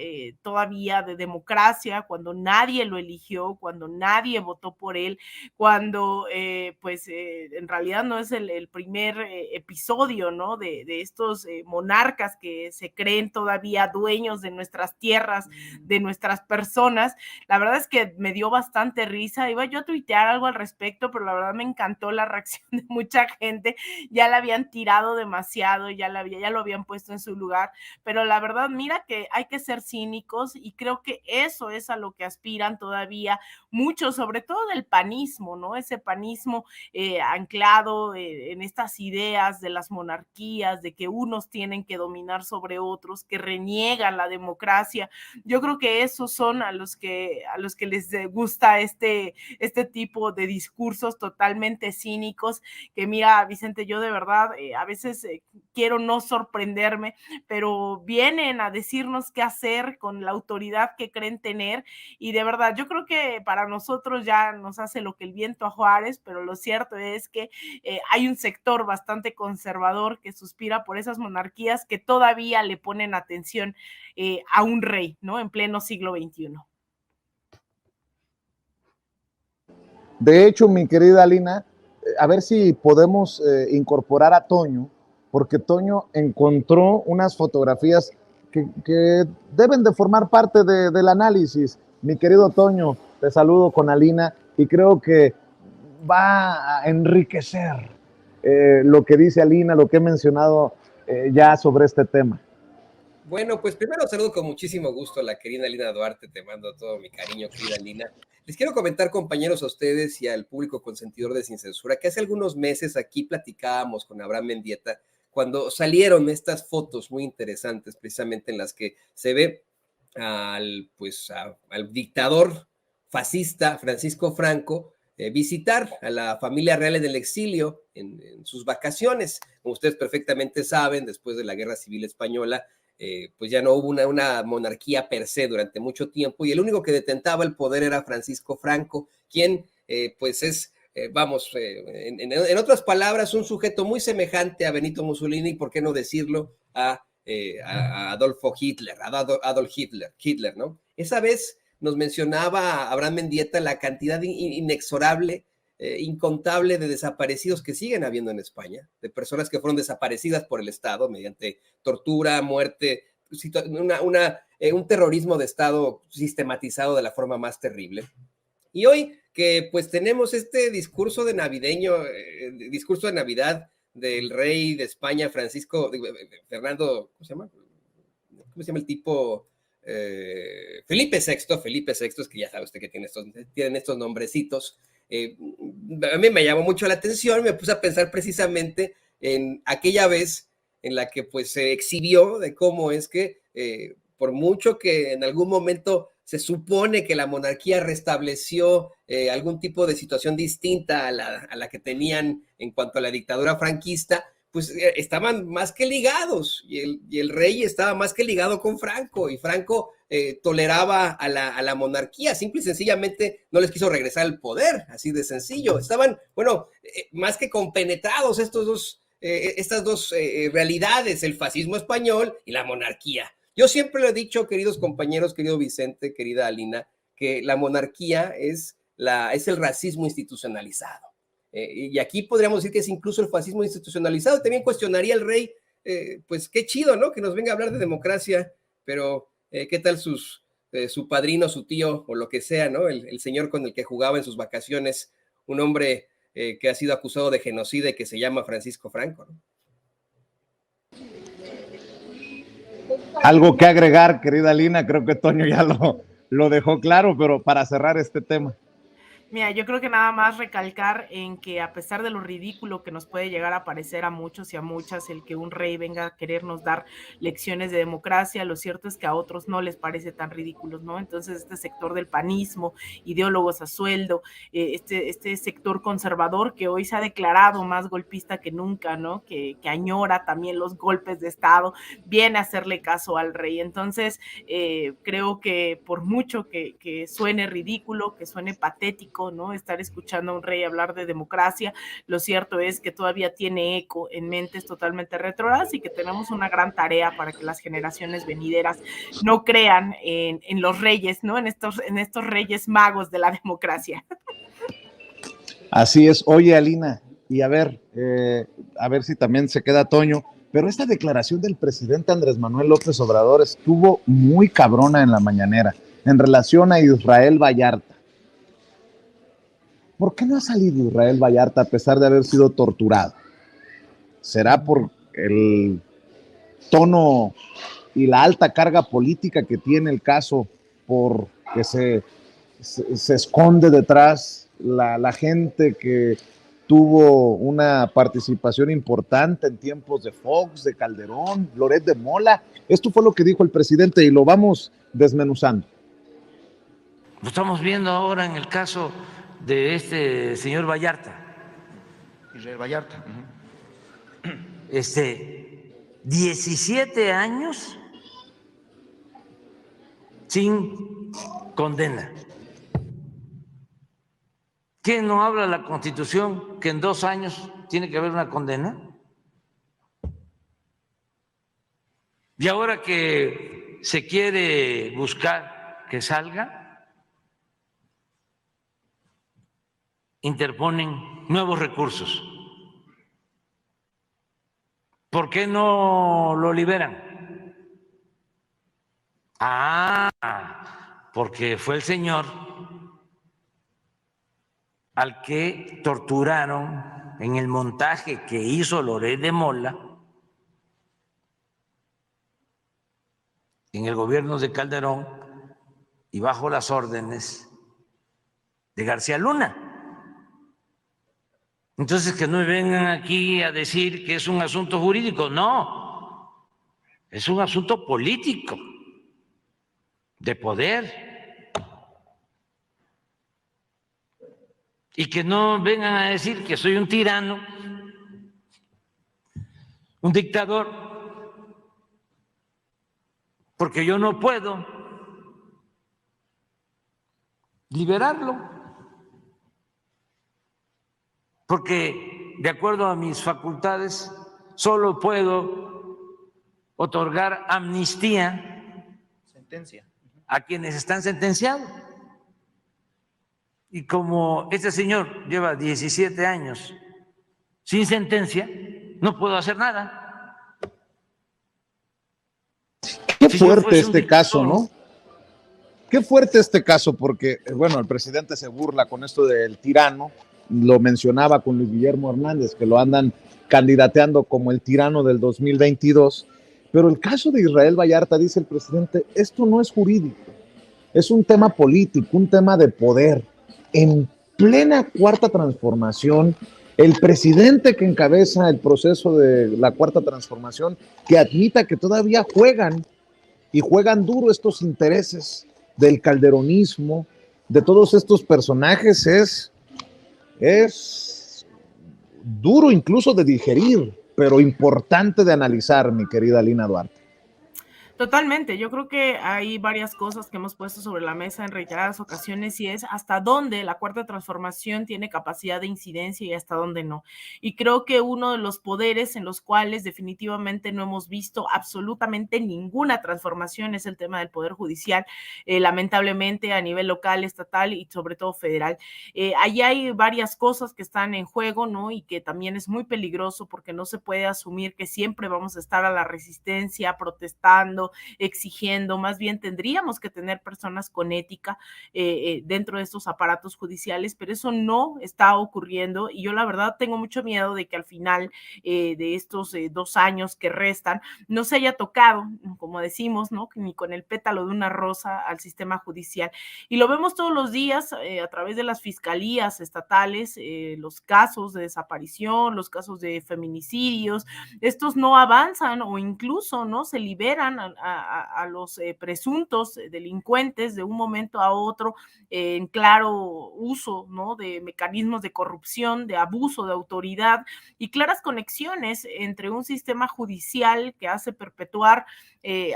todavía de democracia cuando nadie lo eligió, cuando nadie votó por él, cuando en realidad no es el primer episodio, ¿no?, de estos monarcas que se creen todavía dueños de nuestras tierras, de nuestras personas. La verdad es que me dio bastante risa. Iba yo a tuitear algo al respecto, pero la verdad me encantó la reacción de mucha gente. Ya la habían tirado demasiado, ya lo habían puesto en su lugar, pero la verdad, mira que hay que ser cínicos y creo que eso es a lo que aspiran todavía muchos, sobre todo del panismo, ¿no? Ese panismo anclado en estas ideas de las monarquías, de que unos tienen que dominar sobre otros, que reniegan la democracia. Yo creo que esos son a los que les gusta este tipo de discursos totalmente cínicos, que mira, Vicente, yo de verdad a veces quiero no sorprenderme, pero vienen a decirnos qué hacer con la autoridad que creen tener, y de verdad, yo creo que para nosotros ya nos hace lo que el viento a Juárez, pero lo cierto es que hay un sector bastante conservador que suspira por esas monarquías que todavía le ponen atención a un rey, ¿no?, en pleno siglo XXI. De hecho, mi querida Lina, a ver si podemos incorporar a Toño, porque Toño encontró unas fotografías que deben de formar parte del análisis. Mi querido Toño, te saludo con Alina y creo que va a enriquecer lo que dice Alina, lo que he mencionado ya sobre este tema. Bueno, pues primero saludo con muchísimo gusto a la querida Lina Duarte, te mando todo mi cariño, querida Lina. Les quiero comentar, compañeros, a ustedes y al público consentidor de Sin Censura, que hace algunos meses aquí platicábamos con Abraham Mendieta cuando salieron estas fotos muy interesantes, precisamente en las que se ve al dictador fascista Francisco Franco visitar a la familia real en el exilio en sus vacaciones. Como ustedes perfectamente saben, después de la Guerra Civil Española, pues ya no hubo una monarquía per se durante mucho tiempo, y el único que detentaba el poder era Francisco Franco, quien pues es, en otras palabras, un sujeto muy semejante a Benito Mussolini, por qué no decirlo, a Adolfo Hitler, Hitler, ¿no? Esa vez nos mencionaba Abraham Mendieta la cantidad inexorable, incontable de desaparecidos que siguen habiendo en España, de personas que fueron desaparecidas por el Estado mediante tortura, muerte, un terrorismo de Estado sistematizado de la forma más terrible. Y hoy que pues tenemos este discurso de discurso de Navidad del rey de España, Fernando, ¿cómo se llama? ¿Cómo se llama el tipo? Felipe VI, es que ya sabe usted que tienen estos nombrecitos. A mí me llamó mucho la atención, me puse a pensar precisamente en aquella vez en la que pues se exhibió de cómo es que por mucho que en algún momento se supone que la monarquía restableció algún tipo de situación distinta a la que tenían en cuanto a la dictadura franquista, pues estaban más que ligados, y el rey estaba más que ligado con Franco, y Franco toleraba a la monarquía, simple y sencillamente no les quiso regresar al poder, así de sencillo. Estaban, bueno, más que compenetrados estas dos realidades, el fascismo español y la monarquía. Yo siempre lo he dicho, queridos compañeros, querido Vicente, querida Alina, que la monarquía es el racismo institucionalizado. Y aquí podríamos decir que es incluso el fascismo institucionalizado. También cuestionaría el rey, pues qué chido, ¿no? Que nos venga a hablar de democracia, pero ¿qué tal su padrino, su tío o lo que sea, ¿no? El señor con el que jugaba en sus vacaciones, un hombre que ha sido acusado de genocida y que se llama Francisco Franco, ¿no? Algo que agregar, querida Lina, creo que Toño ya lo dejó claro, pero para cerrar este tema. Mira, yo creo que nada más recalcar en que a pesar de lo ridículo que nos puede llegar a parecer a muchos y a muchas el que un rey venga a querernos dar lecciones de democracia, lo cierto es que a otros no les parece tan ridículo, ¿no? Entonces este sector del panismo, ideólogos a sueldo, este sector conservador que hoy se ha declarado más golpista que nunca, ¿no? Que añora también los golpes de Estado, viene a hacerle caso al rey. Entonces creo que por mucho que suene ridículo, que suene patético, ¿no? Estar escuchando a un rey hablar de democracia, lo cierto es que todavía tiene eco en mentes totalmente retrógradas y que tenemos una gran tarea para que las generaciones venideras no crean en los reyes, ¿no? En estos reyes magos de la democracia. Así es. Oye, Alina, y a ver si también se queda Toño, pero esta declaración del presidente Andrés Manuel López Obrador estuvo muy cabrona en la mañanera en relación a Israel Vallarta. ¿Por qué no ha salido Israel Vallarta a pesar de haber sido torturado? ¿Será por el tono y la alta carga política que tiene el caso, porque se esconde detrás la gente que tuvo una participación importante en tiempos de Fox, de Calderón, Loret de Mola? Esto fue lo que dijo el presidente y lo vamos desmenuzando. Lo estamos viendo ahora en el caso de este señor Vallarta. Israel Vallarta. 17 años sin condena. ¿Qué no habla la Constitución que en 2 años tiene que haber una condena? Y ahora que se quiere buscar que salga, interponen nuevos recursos. ¿Por qué no lo liberan? Porque fue el señor al que torturaron en el montaje que hizo Loret de Mola en el gobierno de Calderón y bajo las órdenes de García Luna. Entonces, que no me vengan aquí a decir que es un asunto jurídico. No, es un asunto político, de poder. Y que no vengan a decir que soy un tirano, un dictador, porque yo no puedo liberarlo, porque de acuerdo a mis facultades solo puedo otorgar amnistía a quienes están sentenciados. Y como este señor lleva 17 años sin sentencia, no puedo hacer nada. Qué fuerte este caso, ¿no? Qué fuerte este caso, porque, bueno, el presidente se burla con esto del tirano, lo mencionaba con Luis Guillermo Hernández, que lo andan candidateando como el tirano del 2022, pero el caso de Israel Vallarta, dice el presidente, esto no es jurídico, es un tema político, un tema de poder. En plena cuarta transformación, el presidente que encabeza el proceso de la cuarta transformación, que admita que todavía juegan y juegan duro estos intereses del calderonismo, de todos estos personajes, es duro incluso de digerir, pero importante de analizar, mi querida Lina Duarte. Totalmente, yo creo que hay varias cosas que hemos puesto sobre la mesa en reiteradas ocasiones y es hasta dónde la cuarta transformación tiene capacidad de incidencia y hasta dónde no. Y creo que uno de los poderes en los cuales definitivamente no hemos visto absolutamente ninguna transformación es el tema del poder judicial, lamentablemente a nivel local, estatal y sobre todo federal. Allí hay varias cosas que están en juego, ¿no? Y que también es muy peligroso porque no se puede asumir que siempre vamos a estar a la resistencia, protestando, exigiendo, más bien tendríamos que tener personas con ética dentro de estos aparatos judiciales, pero eso no está ocurriendo y yo la verdad tengo mucho miedo de que al final de estos 2 años que restan no se haya tocado, como decimos, ¿no? Ni con el pétalo de una rosa al sistema judicial. Y lo vemos todos los días a través de las fiscalías estatales, los casos de desaparición, los casos de feminicidios, estos no avanzan o incluso no se liberan a los presuntos delincuentes de un momento a otro en claro uso, ¿no? De mecanismos de corrupción, de abuso de autoridad y claras conexiones entre un sistema judicial que hace perpetuar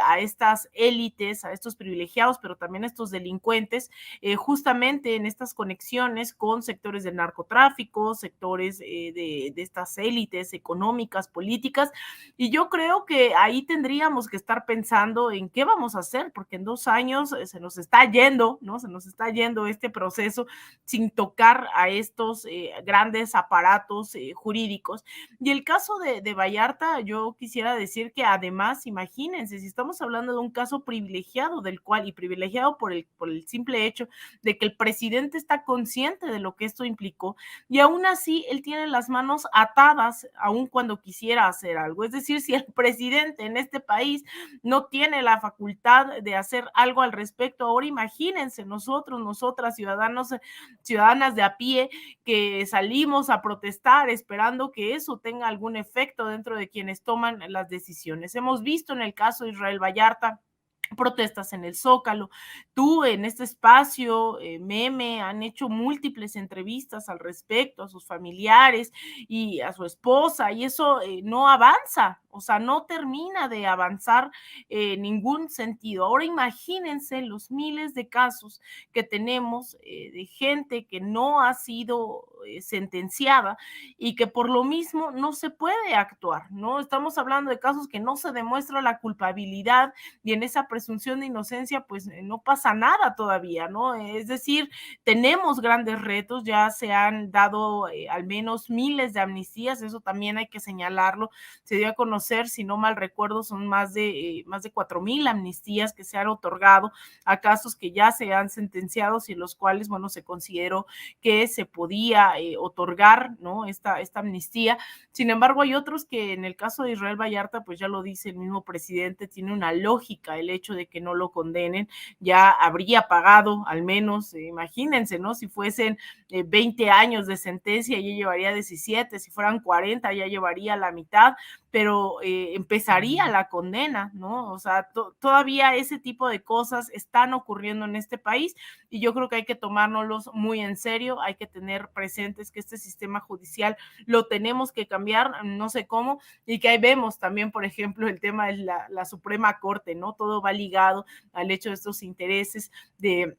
a estas élites, a estos privilegiados, pero también a estos delincuentes, justamente en estas conexiones con sectores del narcotráfico, sectores de estas élites económicas, políticas, y yo creo que ahí tendríamos que estar pensando en qué vamos a hacer, porque en 2 años se nos está yendo, ¿no? Se nos está yendo este proceso sin tocar a estos grandes aparatos jurídicos. Y el caso de Vallarta, yo quisiera decir que además, imagínense, si estamos hablando de un caso privilegiado del cual, y privilegiado por el simple hecho de que el presidente está consciente de lo que esto implicó, y aún así él tiene las manos atadas, aun cuando quisiera hacer algo. Es decir, si el presidente en este país no tiene la facultad de hacer algo al respecto, ahora imagínense nosotros, nosotras, ciudadanas de a pie, que salimos a protestar esperando que eso tenga algún efecto dentro de quienes toman las decisiones. Hemos visto en el caso de Israel Vallarta protestas en el Zócalo. Tú en este espacio, Meme, han hecho múltiples entrevistas al respecto a sus familiares y a su esposa, y eso no avanza, o sea, no termina de avanzar en ningún sentido. Ahora imagínense los miles de casos que tenemos de gente que no ha sido sentenciada y que por lo mismo no se puede actuar, ¿no? Estamos hablando de casos que no se demuestra la culpabilidad y en esa presunción de inocencia pues no pasa nada todavía, ¿no? Es decir, tenemos grandes retos, ya se han dado al menos miles de amnistías, eso también hay que señalarlo, se dio a conocer, si no mal recuerdo, son más de 4,000 amnistías que se han otorgado a casos que ya se han sentenciado y en los cuales, bueno, se consideró que se podía otorgar, ¿no? Esta amnistía. Sin embargo, hay otros que en el caso de Israel Vallarta, pues ya lo dice el mismo presidente, tiene una lógica el hecho de que no lo condenen, ya habría pagado al menos, imagínense, ¿no? Si fuesen 20 años de sentencia, ya llevaría 17, si fueran 40, ya llevaría la mitad, pero cuando empezaría la condena, ¿no? O sea, todavía ese tipo de cosas están ocurriendo en este país y yo creo que hay que tomárnoslos muy en serio, hay que tener presentes que este sistema judicial lo tenemos que cambiar, no sé cómo, y que ahí vemos también, por ejemplo, el tema de la Suprema Corte, ¿no? Todo va ligado al hecho de estos intereses de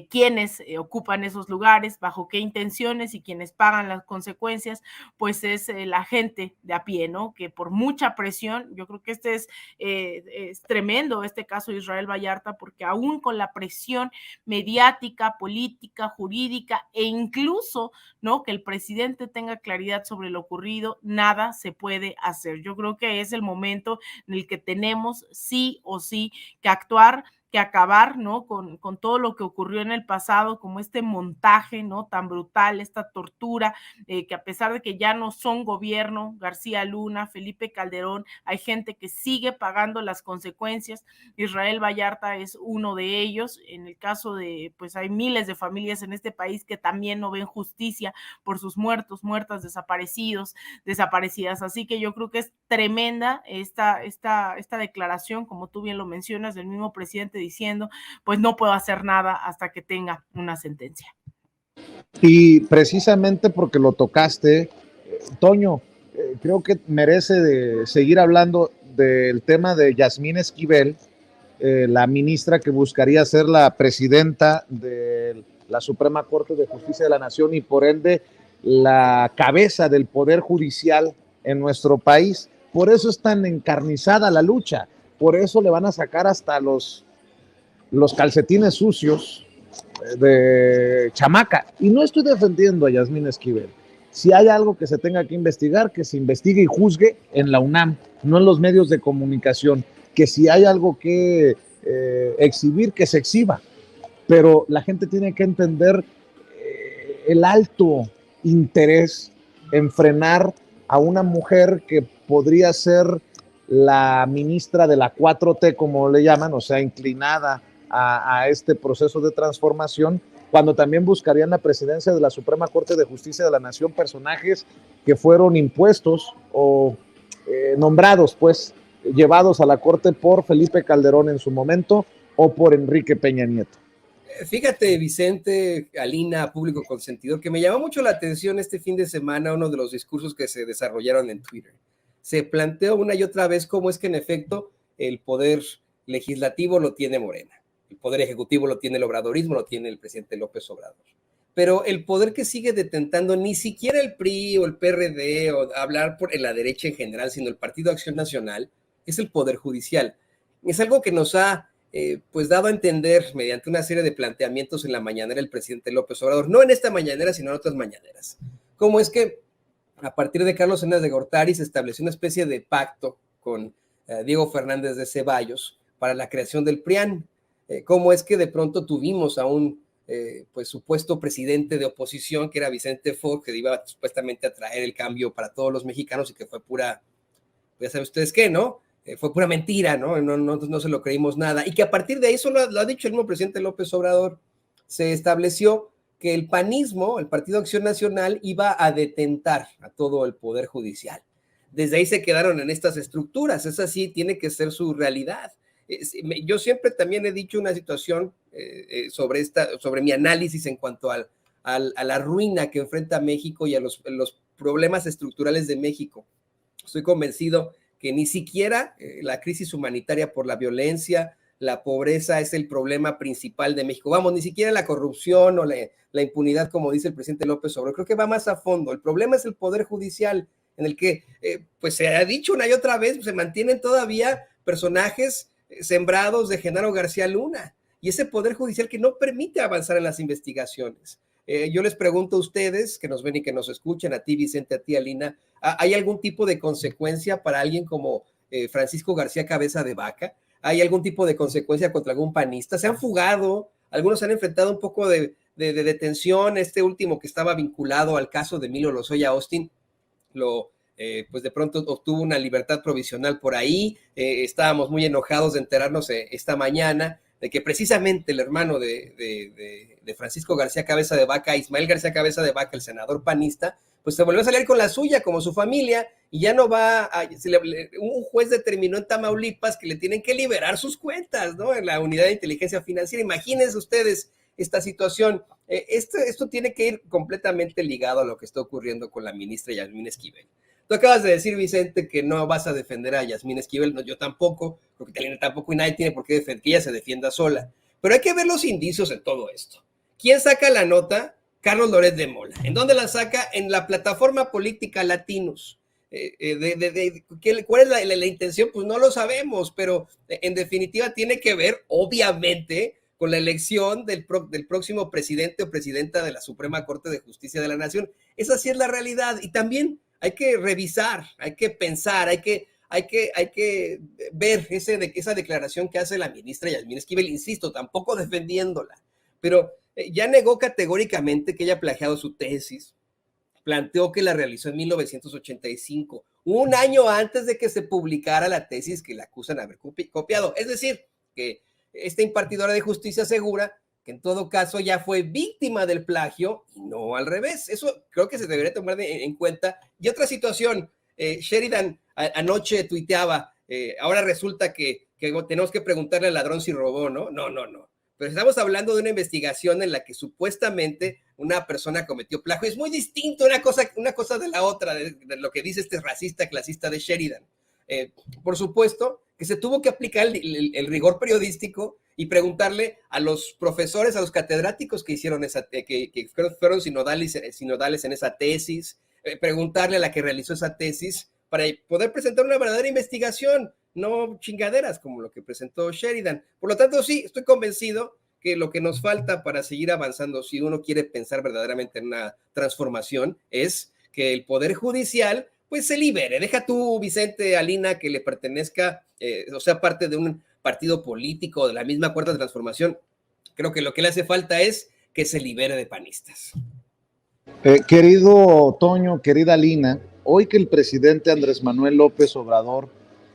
quienes ocupan esos lugares, bajo qué intenciones y quienes pagan las consecuencias, pues es la gente de a pie, ¿no? Que por mucha presión, yo creo que es tremendo este caso de Israel Vallarta, porque aún con la presión mediática, política, jurídica e incluso, ¿no? Que el presidente tenga claridad sobre lo ocurrido, nada se puede hacer. Yo creo que es el momento en el que tenemos sí o sí que actuar, que acabar, ¿no? Con todo lo que ocurrió en el pasado, como este montaje, ¿no? Tan brutal, esta tortura, que a pesar de que ya no son gobierno, García Luna, Felipe Calderón, hay gente que sigue pagando las consecuencias. Israel Vallarta es uno de ellos. En el caso de, pues hay miles de familias en este país que también no ven justicia por sus muertos, muertas, desaparecidos, desaparecidas. Así que yo creo que es tremenda esta declaración, como tú bien lo mencionas, del mismo presidente diciendo, pues no puedo hacer nada hasta que tenga una sentencia. Y precisamente porque lo tocaste, Toño, creo que merece de seguir hablando del tema de Yasmín Esquivel, la ministra que buscaría ser la presidenta de la Suprema Corte de Justicia de la Nación y por ende la cabeza del Poder Judicial en nuestro país. Por eso es tan encarnizada la lucha, por eso le van a sacar hasta los calcetines sucios de chamaca. Y no estoy defendiendo a Yasmín Esquivel. Si hay algo que se tenga que investigar, que se investigue y juzgue en la UNAM, no en los medios de comunicación. Que si hay algo que exhibir, que se exhiba. Pero la gente tiene que entender el alto interés en frenar a una mujer que podría ser la ministra de la 4T, como le llaman, o sea, inclinada a este proceso de transformación, cuando también buscarían la presidencia de la Suprema Corte de Justicia de la Nación personajes que fueron impuestos o nombrados, pues, llevados a la Corte por Felipe Calderón en su momento o por Enrique Peña Nieto. Fíjate, Vicente, Alina, público consentidor, que me llamó mucho la atención este fin de semana uno de los discursos que se desarrollaron en Twitter. Se planteó una y otra vez cómo es que en efecto el poder legislativo lo tiene Morena, el poder ejecutivo lo tiene el obradorismo, lo tiene el presidente López Obrador. Pero el poder que sigue detentando ni siquiera el PRI o el PRD o hablar por la derecha en general, sino el Partido Acción Nacional, es el poder judicial. Es algo que nos ha pues dado a entender mediante una serie de planteamientos en la mañanera el presidente López Obrador, no en esta mañanera, sino en otras mañaneras. Cómo es que a partir de Carlos Salinas de Gortari se estableció una especie de pacto con Diego Fernández de Ceballos para la creación del PRIAN. Cómo es que de pronto tuvimos a un pues supuesto presidente de oposición que era Vicente Fox, que iba supuestamente a traer el cambio para todos los mexicanos y que fue pura, ya saben ustedes qué, ¿no? Fue pura mentira, ¿no? No se lo creímos nada. Y que a partir de eso, lo ha dicho el mismo presidente López Obrador, se estableció que el panismo, el Partido Acción Nacional, iba a detentar a todo el Poder Judicial. Desde ahí se quedaron en estas estructuras. Esa sí tiene que ser su realidad. Yo siempre también he dicho una situación sobre mi análisis en cuanto a la ruina que enfrenta México y a los problemas estructurales de México. Estoy convencido que ni siquiera la crisis humanitaria por la violencia, la pobreza es el problema principal de México. Vamos, ni siquiera la corrupción o la impunidad, como dice el presidente López Obrador. Creo que va más a fondo. El problema es el Poder Judicial, en el que, pues se ha dicho una y otra vez, se mantienen todavía personajes sembrados de Genaro García Luna. Y ese Poder Judicial que no permite avanzar en las investigaciones. Yo les pregunto a ustedes, que nos ven y que nos escuchan, a ti, Vicente, a ti, Alina, ¿hay algún tipo de consecuencia para alguien como Francisco García Cabeza de Vaca? ¿Hay algún tipo de consecuencia contra algún panista? ¿Se han fugado? Algunos han enfrentado un poco de detención. Este último que estaba vinculado al caso de Emilio Lozoya Austin, pues de pronto obtuvo una libertad provisional por ahí. Estábamos muy enojados de enterarnos esta mañana de que precisamente el hermano de Francisco García Cabeza de Vaca, Ismael García Cabeza de Vaca, el senador panista, pues se volvió a salir con la suya, como su familia, y ya no va a, un juez determinó en Tamaulipas que le tienen que liberar sus cuentas, ¿no? En la unidad de inteligencia financiera. Imagínense ustedes esta situación. Esto tiene que ir completamente ligado a lo que está ocurriendo con la ministra Yasmín Esquivel. Tú acabas de decir, Vicente, que no vas a defender a Yasmín Esquivel, no, yo tampoco, porque Talina tampoco, y nadie tiene por qué defender, que ella se defienda sola. Pero hay que ver los indicios en todo esto. ¿Quién saca la nota? Carlos Loret de Mola. ¿En dónde la saca? En la plataforma política Latinos. ¿Cuál es la intención? Pues no lo sabemos, pero en definitiva tiene que ver, obviamente, con la elección del próximo presidente o presidenta de la Suprema Corte de Justicia de la Nación. Esa sí es la realidad. Y también hay que revisar, hay que pensar, hay que ver esa declaración que hace la ministra Yasmín Esquivel, insisto, tampoco defendiéndola, pero ya negó categóricamente que haya plagiado su tesis, planteó que la realizó en 1985, un año antes de que se publicara la tesis que la acusan de haber copiado. Es decir, que esta impartidora de justicia asegura que en todo caso ya fue víctima del plagio y no al revés. Eso creo que se debería tomar en cuenta. Y otra situación, Sheridan anoche tuiteaba, ahora resulta que tenemos que preguntarle al ladrón si robó, ¿no? No. Pero estamos hablando de una investigación en la que supuestamente una persona cometió plagio. Es muy distinto una cosa de la otra, de lo que dice este racista clasista de Sheridan. Por supuesto que se tuvo que aplicar el rigor periodístico y preguntarle a los profesores, a los catedráticos que hicieron que fueron sinodales en esa tesis, preguntarle a la que realizó esa tesis para poder presentar una verdadera investigación, no chingaderas como lo que presentó Sheridan. Por lo tanto, sí, estoy convencido que lo que nos falta para seguir avanzando, si uno quiere pensar verdaderamente en una transformación, es que el Poder Judicial pues se libere. Deja tú, Vicente, Alina, que le pertenezca, o sea, parte de un partido político de la misma Cuarta Transformación. Creo que lo que le hace falta es que se libere de panistas. Querido Toño, querida Alina, hoy que el presidente Andrés Manuel López Obrador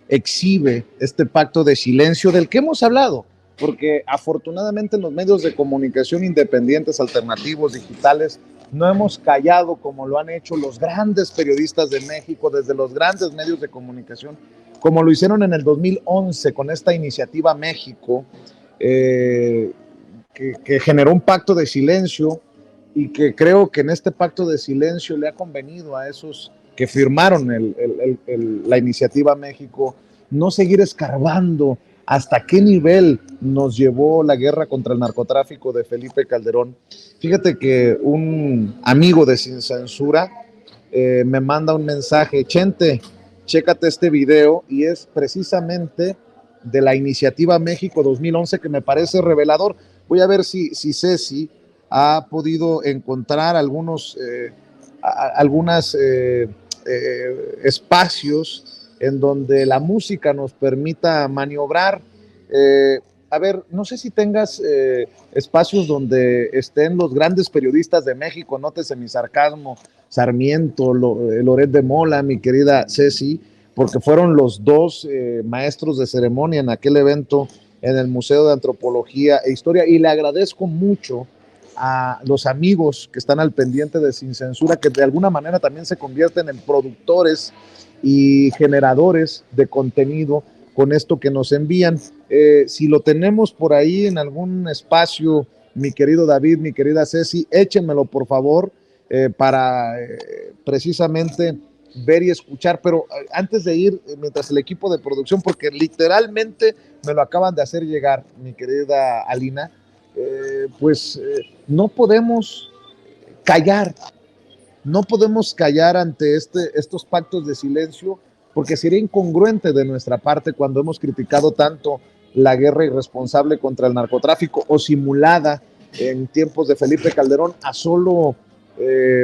exhibe este pacto de silencio del que hemos hablado, porque afortunadamente en los medios de comunicación independientes, alternativos, digitales, no hemos callado como lo han hecho los grandes periodistas de México, desde los grandes medios de comunicación, como lo hicieron en el 2011 con esta iniciativa México, que generó un pacto de silencio y que creo que en este pacto de silencio le ha convenido a esos que firmaron la iniciativa México no seguir escarbando hasta qué nivel nos llevó la guerra contra el narcotráfico de Felipe Calderón. Fíjate que un amigo de Sin Censura me manda un mensaje: Chente, chécate este video, y es precisamente de la iniciativa México 2011 que me parece revelador. Voy a ver si Ceci ha podido encontrar algunos espacios en donde la música nos permita maniobrar. A ver, no sé si tengas espacios donde estén los grandes periodistas de México, nótese mi sarcasmo, Sarmiento, Loret de Mola, mi querida Ceci, porque fueron los dos maestros de ceremonia en aquel evento en el Museo de Antropología e Historia, y le agradezco mucho a los amigos que están al pendiente de Sin Censura, que de alguna manera también se convierten en productores y generadores de contenido con esto que nos envían. Si lo tenemos por ahí en algún espacio, mi querido David, mi querida Ceci, échenmelo por favor, para precisamente ver y escuchar. Pero antes de ir, mientras el equipo de producción, porque literalmente me lo acaban de hacer llegar, mi querida Alina, no podemos callar, ante estos pactos de silencio, porque sería incongruente de nuestra parte cuando hemos criticado tanto la guerra irresponsable contra el narcotráfico, o simulada en tiempos de Felipe Calderón, a solo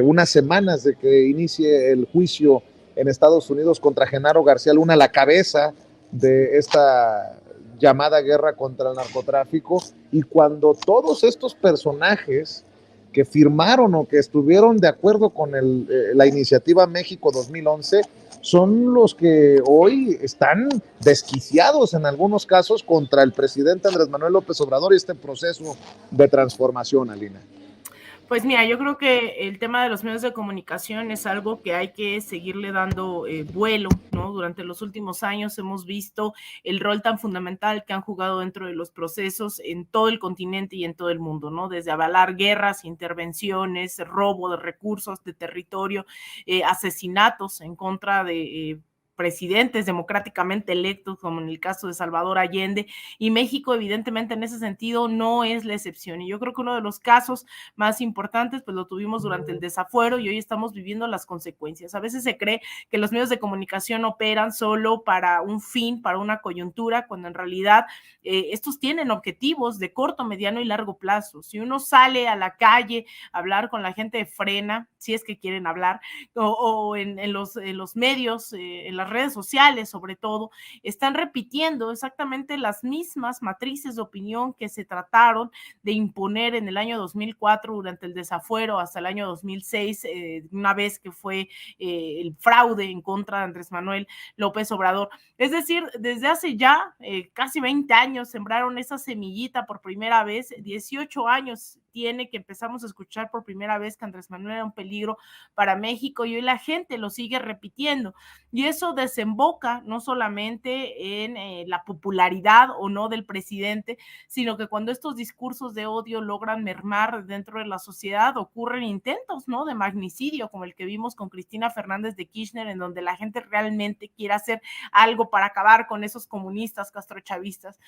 unas semanas de que inicie el juicio en Estados Unidos contra Genaro García Luna, la cabeza de esta llamada guerra contra el narcotráfico, y cuando todos estos personajes que firmaron o que estuvieron de acuerdo con la iniciativa México 2011 son los que hoy están desquiciados en algunos casos contra el presidente Andrés Manuel López Obrador y este proceso de transformación, Alina. Pues mira, yo creo que el tema de los medios de comunicación es algo que hay que seguirle dando vuelo, ¿no? Durante los últimos años hemos visto el rol tan fundamental que han jugado dentro de los procesos en todo el continente y en todo el mundo, ¿no? Desde avalar guerras, intervenciones, robo de recursos, de territorio, asesinatos en contra de presidentes democráticamente electos, como en el caso de Salvador Allende, y México evidentemente en ese sentido no es la excepción. Y yo creo que uno de los casos más importantes, pues lo tuvimos durante el desafuero y hoy estamos viviendo las consecuencias. A veces se cree que los medios de comunicación operan solo para un fin, para una coyuntura, cuando en realidad estos tienen objetivos de corto, mediano y largo plazo. Si uno sale a la calle a hablar con la gente de Frena, si es que quieren hablar, o en los medios, en las redes sociales sobre todo, están repitiendo exactamente las mismas matrices de opinión que se trataron de imponer en el año 2004 durante el desafuero hasta el año 2006, una vez que fue el fraude en contra de Andrés Manuel López Obrador. Es decir, desde hace ya casi 20 años sembraron esa semillita por primera vez, 18 años tiene que empezamos a escuchar por primera vez que Andrés Manuel era un peligro para México y hoy la gente lo sigue repitiendo. Y eso desemboca no solamente en la popularidad o no del presidente, sino que cuando estos discursos de odio logran mermar dentro de la sociedad, ocurren intentos, ¿no?, de magnicidio, como el que vimos con Cristina Fernández de Kirchner, en donde la gente realmente quiere hacer algo para acabar con esos comunistas castrochavistas.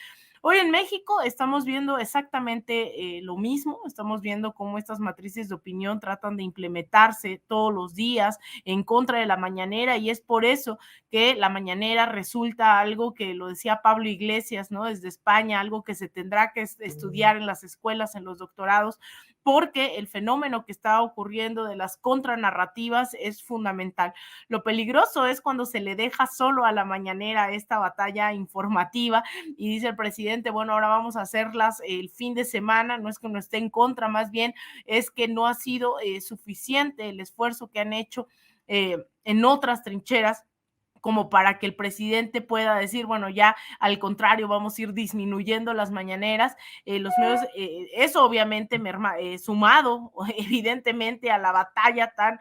Hoy en México estamos viendo exactamente lo mismo, estamos viendo cómo estas matrices de opinión tratan de implementarse todos los días en contra de la mañanera, y es por eso que la mañanera resulta algo que lo decía Pablo Iglesias, ¿no?, desde España, algo que se tendrá que estudiar en las escuelas, en los doctorados, porque el fenómeno que está ocurriendo de las contranarrativas es fundamental. Lo peligroso es cuando se le deja solo a la mañanera esta batalla informativa y dice el presidente, bueno, ahora vamos a hacerlas el fin de semana, no es que uno esté en contra, más bien es que no ha sido suficiente el esfuerzo que han hecho en otras trincheras como para que el presidente pueda decir, bueno, ya al contrario, vamos a ir disminuyendo las mañaneras, los medios, eso obviamente sumado evidentemente a la batalla tan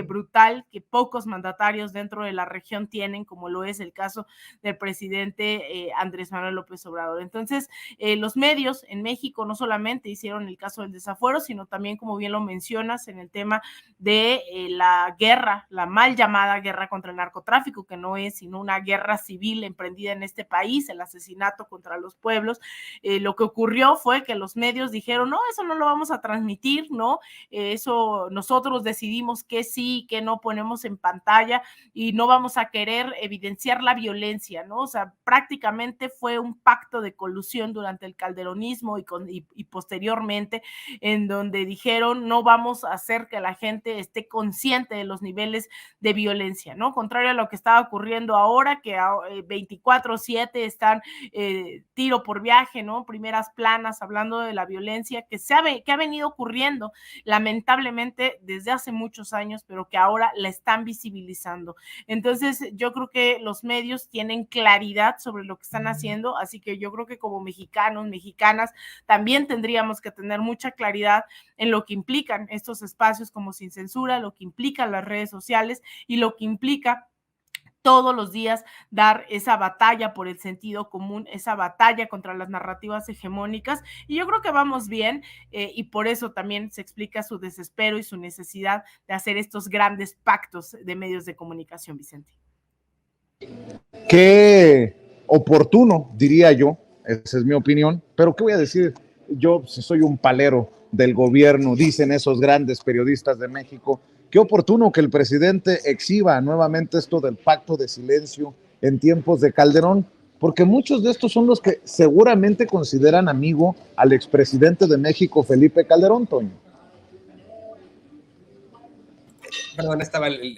brutal que pocos mandatarios dentro de la región tienen, como lo es el caso del presidente Andrés Manuel López Obrador. Entonces, los medios en México no solamente hicieron el caso del desafuero, sino también, como bien lo mencionas, en el tema de la guerra, la mal llamada guerra contra el narcotráfico, que no es sino una guerra civil emprendida en este país, el asesinato contra los pueblos. Lo que ocurrió fue que los medios dijeron, no, eso no lo vamos a transmitir, ¿no? Eso nosotros decidimos que sí, que no ponemos en pantalla y no vamos a querer evidenciar la violencia, ¿no? O sea, prácticamente fue un pacto de colusión durante el calderonismo y posteriormente, en donde dijeron, no vamos a hacer que la gente esté consciente de los niveles de violencia, ¿no? Contrario a lo que estaba ocurriendo ahora, que 24/7 están tiro por viaje, ¿no? Primeras planas hablando de la violencia que ha venido ocurriendo lamentablemente desde hace muchos años, pero que ahora la están visibilizando. Entonces, yo creo que los medios tienen claridad sobre lo que están haciendo, así que yo creo que como mexicanos, mexicanas, también tendríamos que tener mucha claridad en lo que implican estos espacios como Sin Censura, lo que implican las redes sociales y lo que implica todos los días dar esa batalla por el sentido común, esa batalla contra las narrativas hegemónicas, y yo creo que vamos bien, y por eso también se explica su desespero y su necesidad de hacer estos grandes pactos de medios de comunicación, Vicente. Qué oportuno, diría yo, esa es mi opinión, pero ¿qué voy a decir? Yo, si soy un palero del gobierno, dicen esos grandes periodistas de México, qué oportuno que el presidente exhiba nuevamente esto del pacto de silencio en tiempos de Calderón, porque muchos de estos son los que seguramente consideran amigo al expresidente de México, Felipe Calderón, Toño. Perdón, estaba el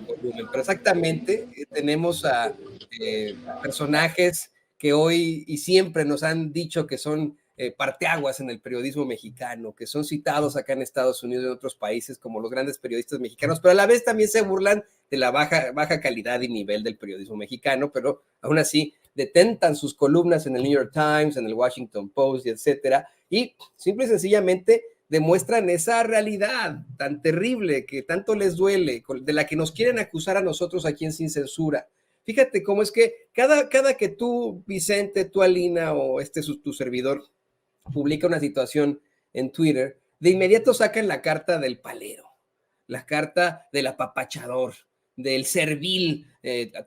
volumen, pero exactamente tenemos a personajes que hoy y siempre nos han dicho que son parteaguas en el periodismo mexicano, que son citados acá en Estados Unidos y en otros países como los grandes periodistas mexicanos, pero a la vez también se burlan de la baja calidad y nivel del periodismo mexicano, pero aún así detentan sus columnas en el New York Times, en el Washington Post, y etcétera, y simple y sencillamente demuestran esa realidad tan terrible que tanto les duele, de la que nos quieren acusar a nosotros aquí en Sin Censura. Fíjate cómo es que cada que tú, Vicente, tú, Alina, o tu servidor, publica una situación en Twitter, de inmediato sacan la carta del palero, la carta del apapachador, del servil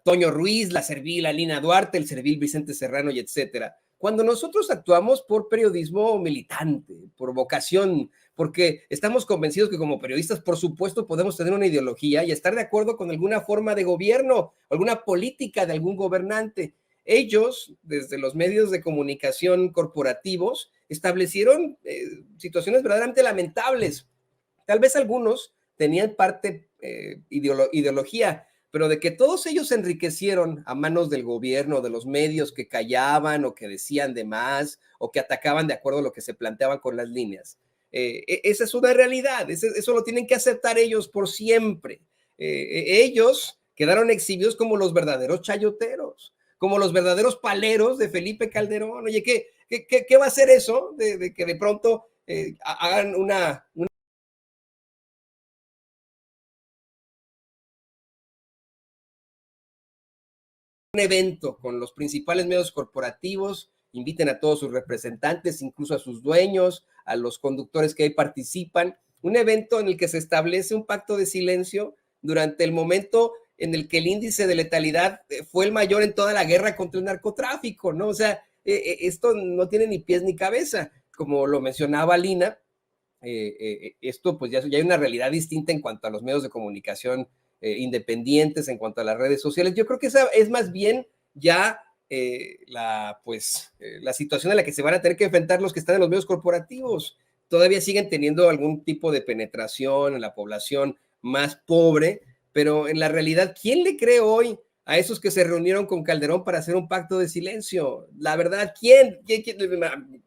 Toño Ruiz, la servil Alina Duarte, el servil Vicente Serrano y etcétera. Cuando nosotros actuamos por periodismo militante, por vocación, porque estamos convencidos que como periodistas, por supuesto, podemos tener una ideología y estar de acuerdo con alguna forma de gobierno, alguna política de algún gobernante. Ellos, desde los medios de comunicación corporativos, establecieron situaciones verdaderamente lamentables. Tal vez algunos tenían parte ideología, pero de que todos ellos se enriquecieron a manos del gobierno, de los medios que callaban o que decían de más o que atacaban de acuerdo a lo que se planteaban con las líneas. Esa es una realidad, eso lo tienen que aceptar ellos por siempre. Ellos quedaron exhibidos como los verdaderos chayoteros, como los verdaderos paleros de Felipe Calderón. Oye, ¿qué va a ser eso de que de pronto hagan un evento con los principales medios corporativos, inviten a todos sus representantes, incluso a sus dueños, a los conductores que ahí participan, un evento en el que se establece un pacto de silencio durante el momento en el que el índice de letalidad fue el mayor en toda la guerra contra el narcotráfico, ¿no? O sea, esto no tiene ni pies ni cabeza, como lo mencionaba Lina, esto pues ya hay una realidad distinta en cuanto a los medios de comunicación independientes, en cuanto a las redes sociales. Yo creo que esa es más bien ya la situación a la que se van a tener que enfrentar los que están en los medios corporativos. Todavía siguen teniendo algún tipo de penetración en la población más pobre, pero en la realidad, ¿quién le cree hoy a esos que se reunieron con Calderón para hacer un pacto de silencio? La verdad, ¿quién?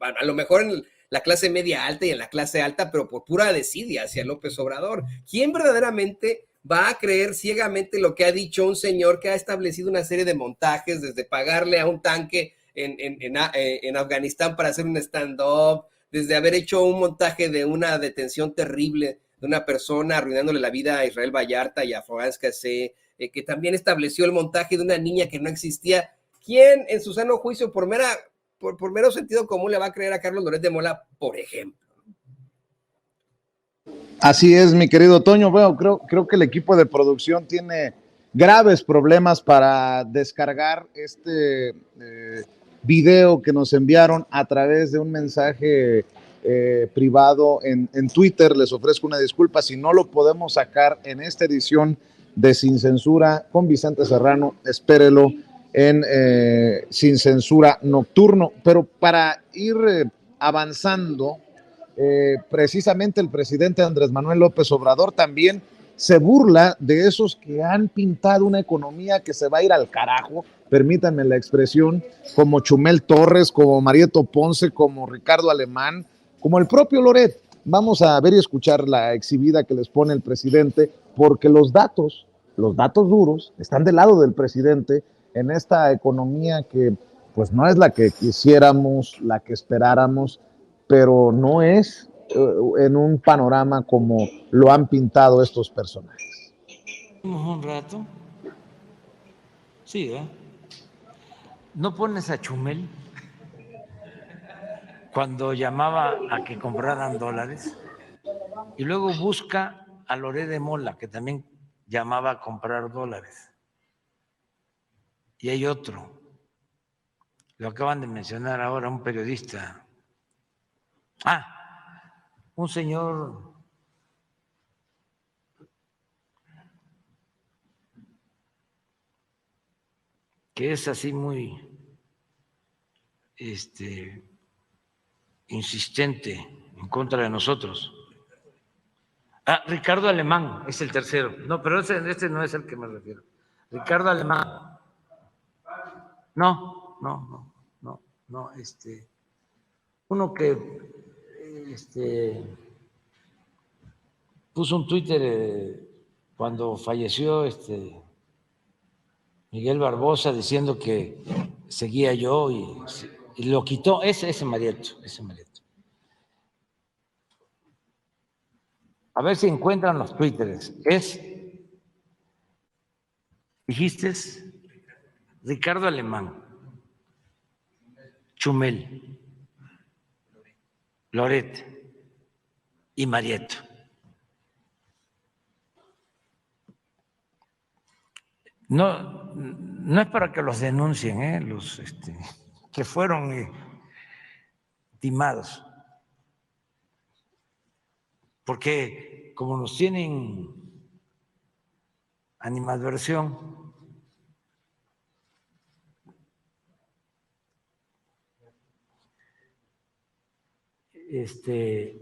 A lo mejor en la clase media alta y en la clase alta, pero por pura desidia hacia López Obrador. ¿Quién verdaderamente va a creer ciegamente lo que ha dicho un señor que ha establecido una serie de montajes, desde pagarle a un tanque en Afganistán para hacer un stand-up, desde haber hecho un montaje de una detención terrible de una persona arruinándole la vida a Israel Vallarta y a Florence Cassé, que también estableció el montaje de una niña que no existía? ¿Quién en su sano juicio, por mero sentido común, le va a creer a Carlos Loret de Mola, por ejemplo? Así es, mi querido Toño. Bueno, creo que el equipo de producción tiene graves problemas para descargar este video que nos enviaron a través de un mensaje privado en Twitter. Les ofrezco una disculpa si no lo podemos sacar en esta edición de Sin Censura con Vicente Serrano. Espérelo en Sin Censura Nocturno. Pero para ir avanzando, precisamente el presidente Andrés Manuel López Obrador también se burla de esos que han pintado una economía que se va a ir al carajo, permítanme la expresión, como Chumel Torres, como Marieto Ponce, como Ricardo Alemán, como el propio Loret. Vamos a ver y escuchar la exhibida que les pone el presidente, porque los datos duros están del lado del presidente en esta economía que pues no es la que quisiéramos, la que esperáramos, pero no es en un panorama como lo han pintado estos personajes. Un rato. Sí, ¿no pones a Chumel cuando llamaba a que compraran dólares? Y luego busca a Loret de Mola, que también llamaba a comprar dólares. Y hay otro, lo acaban de mencionar ahora, un periodista. Un señor que es así muy insistente en contra de nosotros. Ricardo Alemán es el tercero. No, pero este no es el que me refiero. Ricardo Alemán. No. Uno que puso un Twitter cuando falleció Miguel Barbosa diciendo que seguía yo y lo quitó, ese Marieto. A ver si encuentran los twitteres. Dijiste Ricardo Alemán, Chumel, Loret y Marieto. No es para que los denuncien, los que fueron timados, porque como nos tienen animadversión,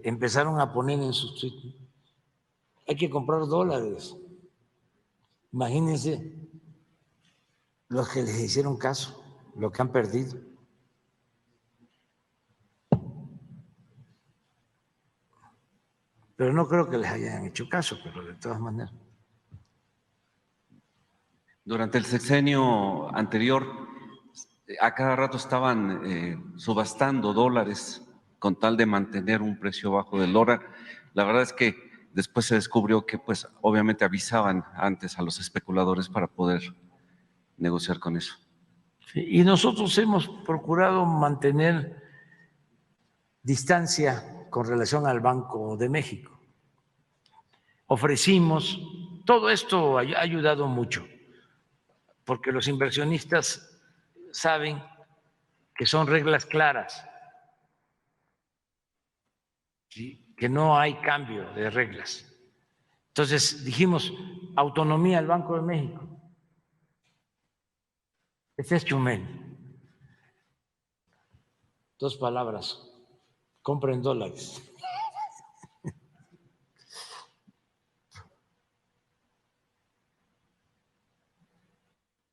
empezaron a poner en sus tweets, hay que comprar dólares. Imagínense los que les hicieron caso, lo que han perdido. Pero no creo que les hayan hecho caso, pero de todas maneras. Durante el sexenio anterior, a cada rato estaban subastando dólares con tal de mantener un precio bajo del dólar. La verdad es que después se descubrió que, pues, obviamente avisaban antes a los especuladores para poder negociar con eso. Sí, y nosotros hemos procurado mantener distancia con relación al Banco de México. Ofrecimos, todo esto ha ayudado mucho, porque los inversionistas saben que son reglas claras, ¿sí? Que no hay cambio de reglas. Entonces dijimos, autonomía al Banco de México. Ese es Chumel. 2 palabras, compren dólares.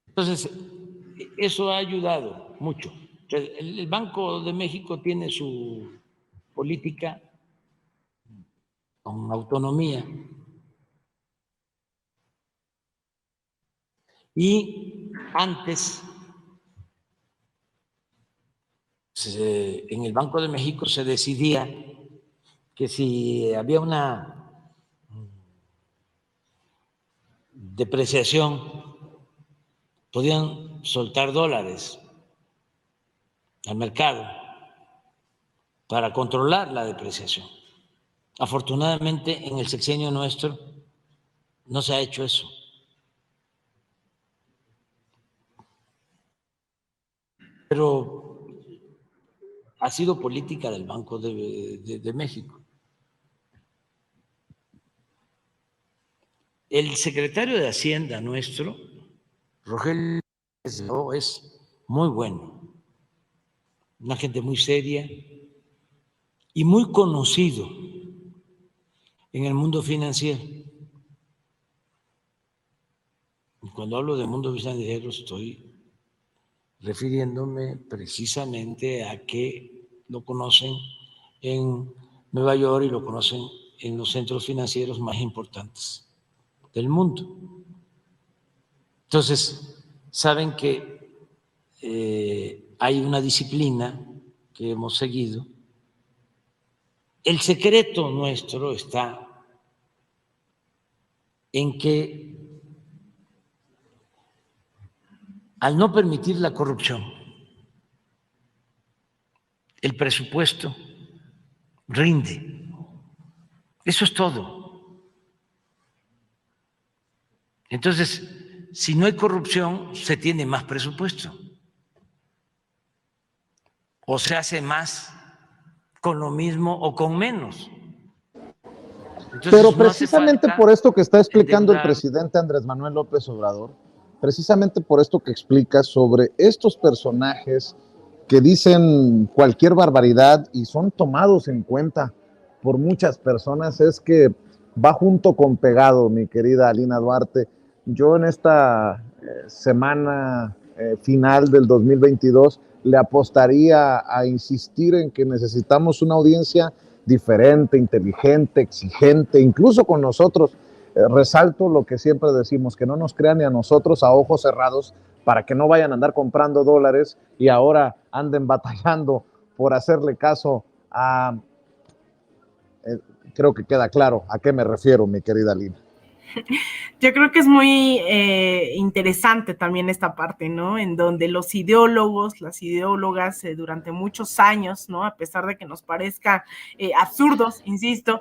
Entonces, eso ha ayudado mucho. El Banco de México tiene su política con autonomía y antes en el Banco de México se decidía que si había una depreciación podían soltar dólares al mercado para controlar la depreciación. Afortunadamente, en el sexenio nuestro no se ha hecho eso. Pero ha sido política del Banco de México. El secretario de Hacienda nuestro, Rogelio, es muy bueno, una gente muy seria y muy conocido en el mundo financiero. Y cuando hablo de mundo financiero estoy refiriéndome precisamente a que lo conocen en Nueva York y lo conocen en los centros financieros más importantes del mundo. Entonces, saben que hay una disciplina que hemos seguido. El secreto nuestro está en que al no permitir la corrupción, el presupuesto rinde. Eso es todo. Entonces, si no hay corrupción, se tiene más presupuesto. O se hace más con lo mismo o con menos. Entonces, pero no precisamente por esto que está explicando el presidente Andrés Manuel López Obrador, precisamente por esto que explica sobre estos personajes que dicen cualquier barbaridad y son tomados en cuenta por muchas personas, es que va junto con pegado, mi querida Alina Duarte. Yo en esta semana final del 2022 le apostaría a insistir en que necesitamos una audiencia diferente, inteligente, exigente, incluso con nosotros. Resalto lo que siempre decimos, que no nos crean ni a nosotros a ojos cerrados para que no vayan a andar comprando dólares y ahora anden batallando por hacerle caso a creo que queda claro a qué me refiero, mi querida Lina. Yo creo que es muy interesante también esta parte, ¿no? En donde los ideólogos, las ideólogas, durante muchos años, ¿no? A pesar de que nos parezca absurdos, insisto,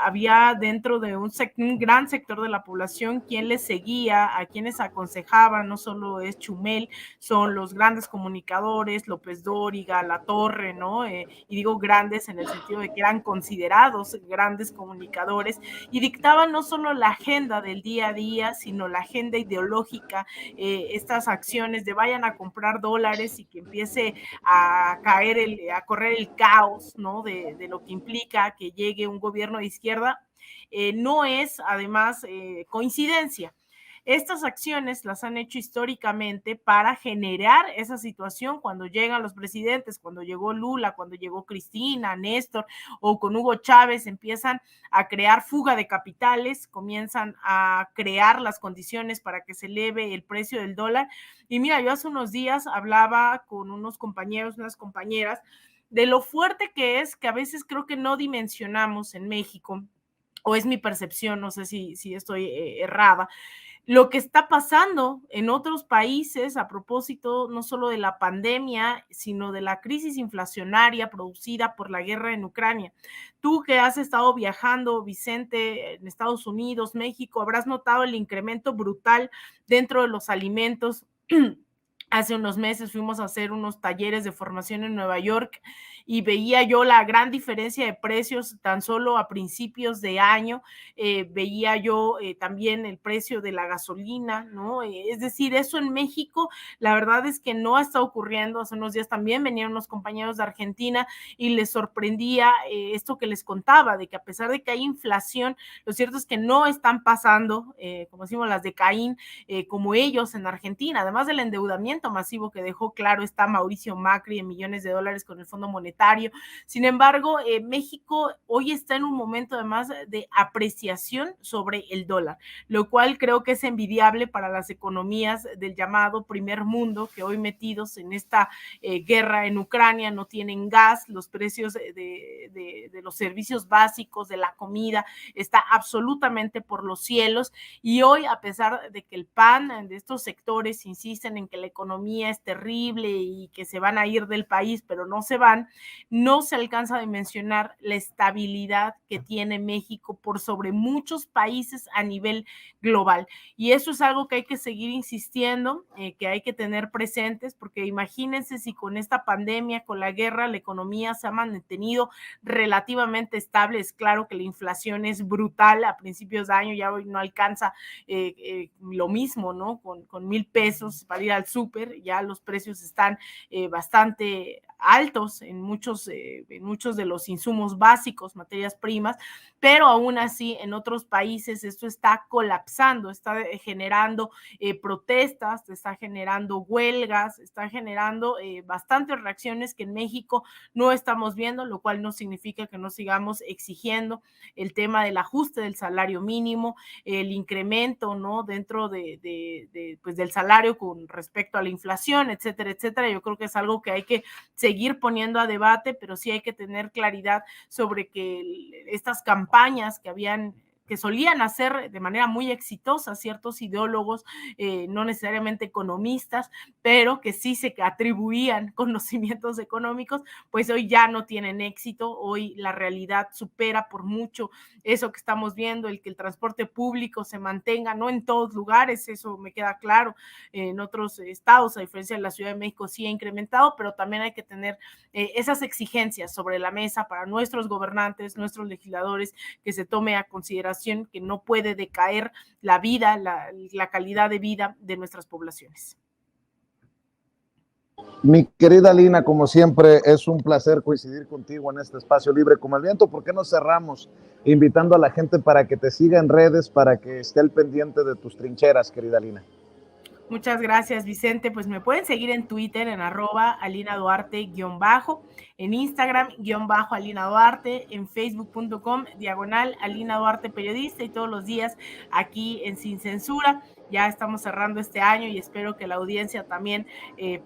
había dentro de un gran sector de la población quien les seguía, a quienes aconsejaban, no solo es Chumel, son los grandes comunicadores, López Dóriga, La Torre, ¿no? Y digo grandes en el sentido de que eran considerados grandes comunicadores y dictaban no solo la agenda del día a día, sino la agenda ideológica, estas acciones de vayan a comprar dólares y que empiece a correr el caos, ¿no? De lo que implica que llegue un gobierno de izquierda, no es además coincidencia. Estas acciones las han hecho históricamente para generar esa situación cuando llegan los presidentes, cuando llegó Lula, cuando llegó Cristina, Néstor o con Hugo Chávez, empiezan a crear fuga de capitales, comienzan a crear las condiciones para que se eleve el precio del dólar. Y mira, yo hace unos días hablaba con unos compañeros, unas compañeras, de lo fuerte que es, que a veces creo que no dimensionamos en México, o es mi percepción, no sé si estoy errada, lo que está pasando en otros países a propósito no solo de la pandemia, sino de la crisis inflacionaria producida por la guerra en Ucrania. Tú que has estado viajando, Vicente, en Estados Unidos, México, habrás notado el incremento brutal dentro de los alimentos. Hace unos meses fuimos a hacer unos talleres de formación en Nueva York y veía yo la gran diferencia de precios tan solo a principios de año. Veía yo también el precio de la gasolina, ¿no? Es decir, eso en México, la verdad es que no está ocurriendo. Hace unos días también venían unos compañeros de Argentina y les sorprendía esto que les contaba, de que a pesar de que hay inflación, lo cierto es que no están pasando, como decimos las de Caín, como ellos en Argentina, además del endeudamiento masivo que dejó claro está Mauricio Macri en millones de dólares con el Fondo Monetario. Sin embargo, México hoy está en un momento además de apreciación sobre el dólar, lo cual creo que es envidiable para las economías del llamado primer mundo, que hoy metidos en esta guerra en Ucrania no tienen gas, los precios de los servicios básicos, de la comida, está absolutamente por los cielos, y hoy, a pesar de que el PAN de estos sectores insisten en que la economía es terrible y que se van a ir del país, pero no se van, no se alcanza a dimensionar la estabilidad que tiene México por sobre muchos países a nivel global. Y eso es algo que hay que seguir insistiendo, que hay que tener presentes, porque imagínense si con esta pandemia, con la guerra, la economía se ha mantenido relativamente estable. Es claro que la inflación es brutal a principios de año, ya hoy no alcanza lo mismo, ¿no? Con 1,000 pesos para ir al súper, ya los precios están bastante altos en muchos de los insumos básicos, materias primas, pero aún así en otros países esto está colapsando, está generando protestas, está generando huelgas, está generando bastantes reacciones que en México no estamos viendo, lo cual no significa que no sigamos exigiendo el tema del ajuste del salario mínimo, el incremento, ¿no? Dentro pues del salario con respecto a la inflación, etcétera, etcétera. Yo creo que es algo que hay que seguir poniendo a debate, pero sí hay que tener claridad sobre que estas campañas que solían hacer de manera muy exitosa ciertos ideólogos, no necesariamente economistas, pero que sí se atribuían conocimientos económicos, pues hoy ya no tienen éxito. Hoy la realidad supera por mucho eso que estamos viendo, el que el transporte público se mantenga, no en todos lugares, eso me queda claro, en otros estados, a diferencia de la Ciudad de México, sí ha incrementado, pero también hay que tener esas exigencias sobre la mesa para nuestros gobernantes, nuestros legisladores, que se tome a consideración que no puede decaer la vida, la calidad de vida de nuestras poblaciones. Mi querida Lina, como siempre, es un placer coincidir contigo en este espacio libre como el viento. ¿Por qué no cerramos invitando a la gente para que te siga en redes, para que esté al pendiente de tus trincheras, querida Lina? Muchas gracias, Vicente. Pues me pueden seguir en Twitter en @alinaduarte_, en Instagram _alinaduarte, en facebook.com/Alina Duarte periodista, y todos los días aquí en Sin Censura. ya estamos cerrando este año y espero que la audiencia también,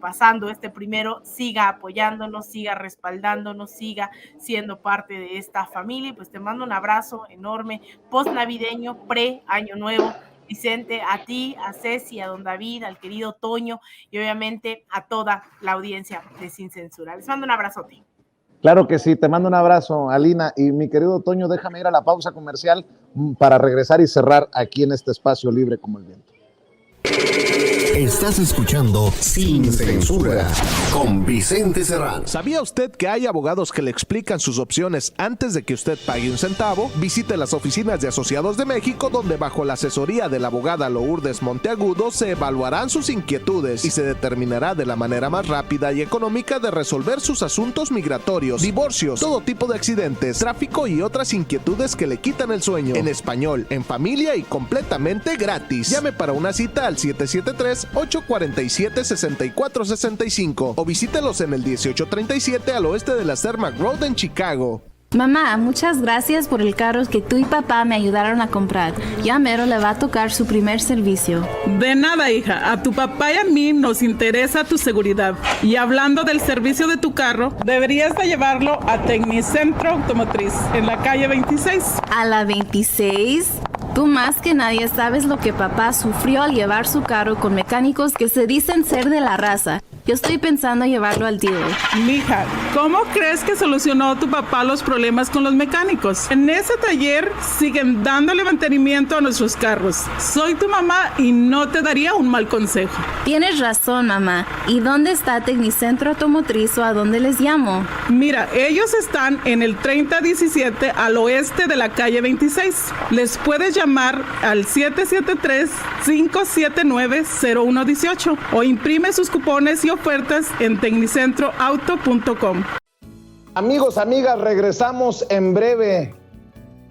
pasando este primero, siga apoyándonos, siga respaldándonos, siga siendo parte de esta familia. Pues te mando un abrazo enorme, post-navideño, pre-año nuevo. Vicente, a ti, a Ceci, a don David, al querido Toño y obviamente a toda la audiencia de Sin Censura. Les mando un abrazote. Claro que sí, te mando un abrazo, Alina. Y mi querido Toño, déjame ir a la pausa comercial para regresar y cerrar aquí en este espacio libre como el viento. Estás escuchando Sin Censura con Vicente Serrano. ¿Sabía usted que hay abogados que le explican sus opciones antes de que usted pague un centavo? Visite las oficinas de Asociados de México, donde bajo la asesoría de la abogada Lourdes Monteagudo se evaluarán sus inquietudes y se determinará de la manera más rápida y económica de resolver sus asuntos migratorios, divorcios, todo tipo de accidentes, tráfico y otras inquietudes que le quitan el sueño. En español, en familia y completamente gratis. Llame para una cita al 773-847-6465 o visítelos en el 1837 al oeste de la Cermak Road en Chicago. Mamá, muchas gracias por el carro que tú y papá me ayudaron a comprar. Ya mero le va a tocar su primer servicio. De nada, hija. A tu papá y a mí nos interesa tu seguridad. Y hablando del servicio de tu carro, deberías de llevarlo a Tecnicentro Automotriz, en la calle 26. ¿A la 26? Tú más que nadie sabes lo que papá sufrió al llevar su carro con mecánicos que se dicen ser de la raza. Yo estoy pensando llevarlo al dealer. Mija, ¿cómo crees que solucionó tu papá los problemas con los mecánicos? En ese taller siguen dándole mantenimiento a nuestros carros. Soy tu mamá y no te daría un mal consejo. Tienes razón, mamá. ¿Y dónde está Tecnicentro Automotriz o a dónde les llamo? Mira, ellos están en el 3017 al oeste de la calle 26. Les puedes llamar al 773-579-0118 o imprime sus cupones y ofertas en tecnicentroauto.com. Amigos, amigas, regresamos en breve,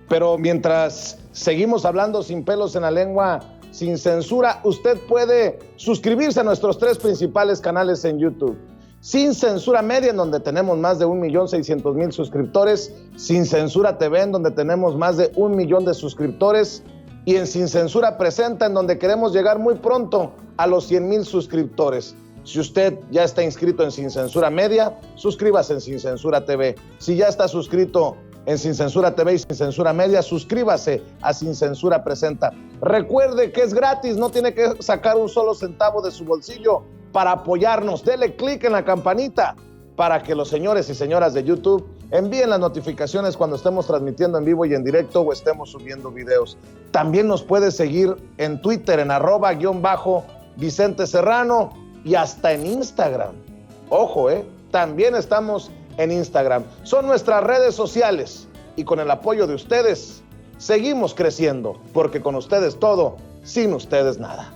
pero mientras seguimos hablando sin pelos en la lengua, sin censura, usted puede suscribirse a nuestros 3 principales canales en YouTube. Sin Censura Media, en donde tenemos más de 1,600,000 suscriptores, Sin Censura TV, en donde tenemos más de 1 millón de suscriptores, y en Sin Censura Presenta, en donde queremos llegar muy pronto a los 100,000 suscriptores. Si usted ya está inscrito en Sin Censura Media, suscríbase en Sin Censura TV. Si ya está suscrito en Sin Censura TV y Sin Censura Media, suscríbase a Sin Censura Presenta. Recuerde que es gratis, no tiene que sacar un solo centavo de su bolsillo para apoyarnos. Dele clic en la campanita para que los señores y señoras de YouTube envíen las notificaciones cuando estemos transmitiendo en vivo y en directo o estemos subiendo videos. También nos puede seguir en Twitter en @Vicente Serrano y hasta en Instagram. Ojo, también estamos en Instagram. Son nuestras redes sociales y con el apoyo de ustedes seguimos creciendo, porque con ustedes todo, sin ustedes nada.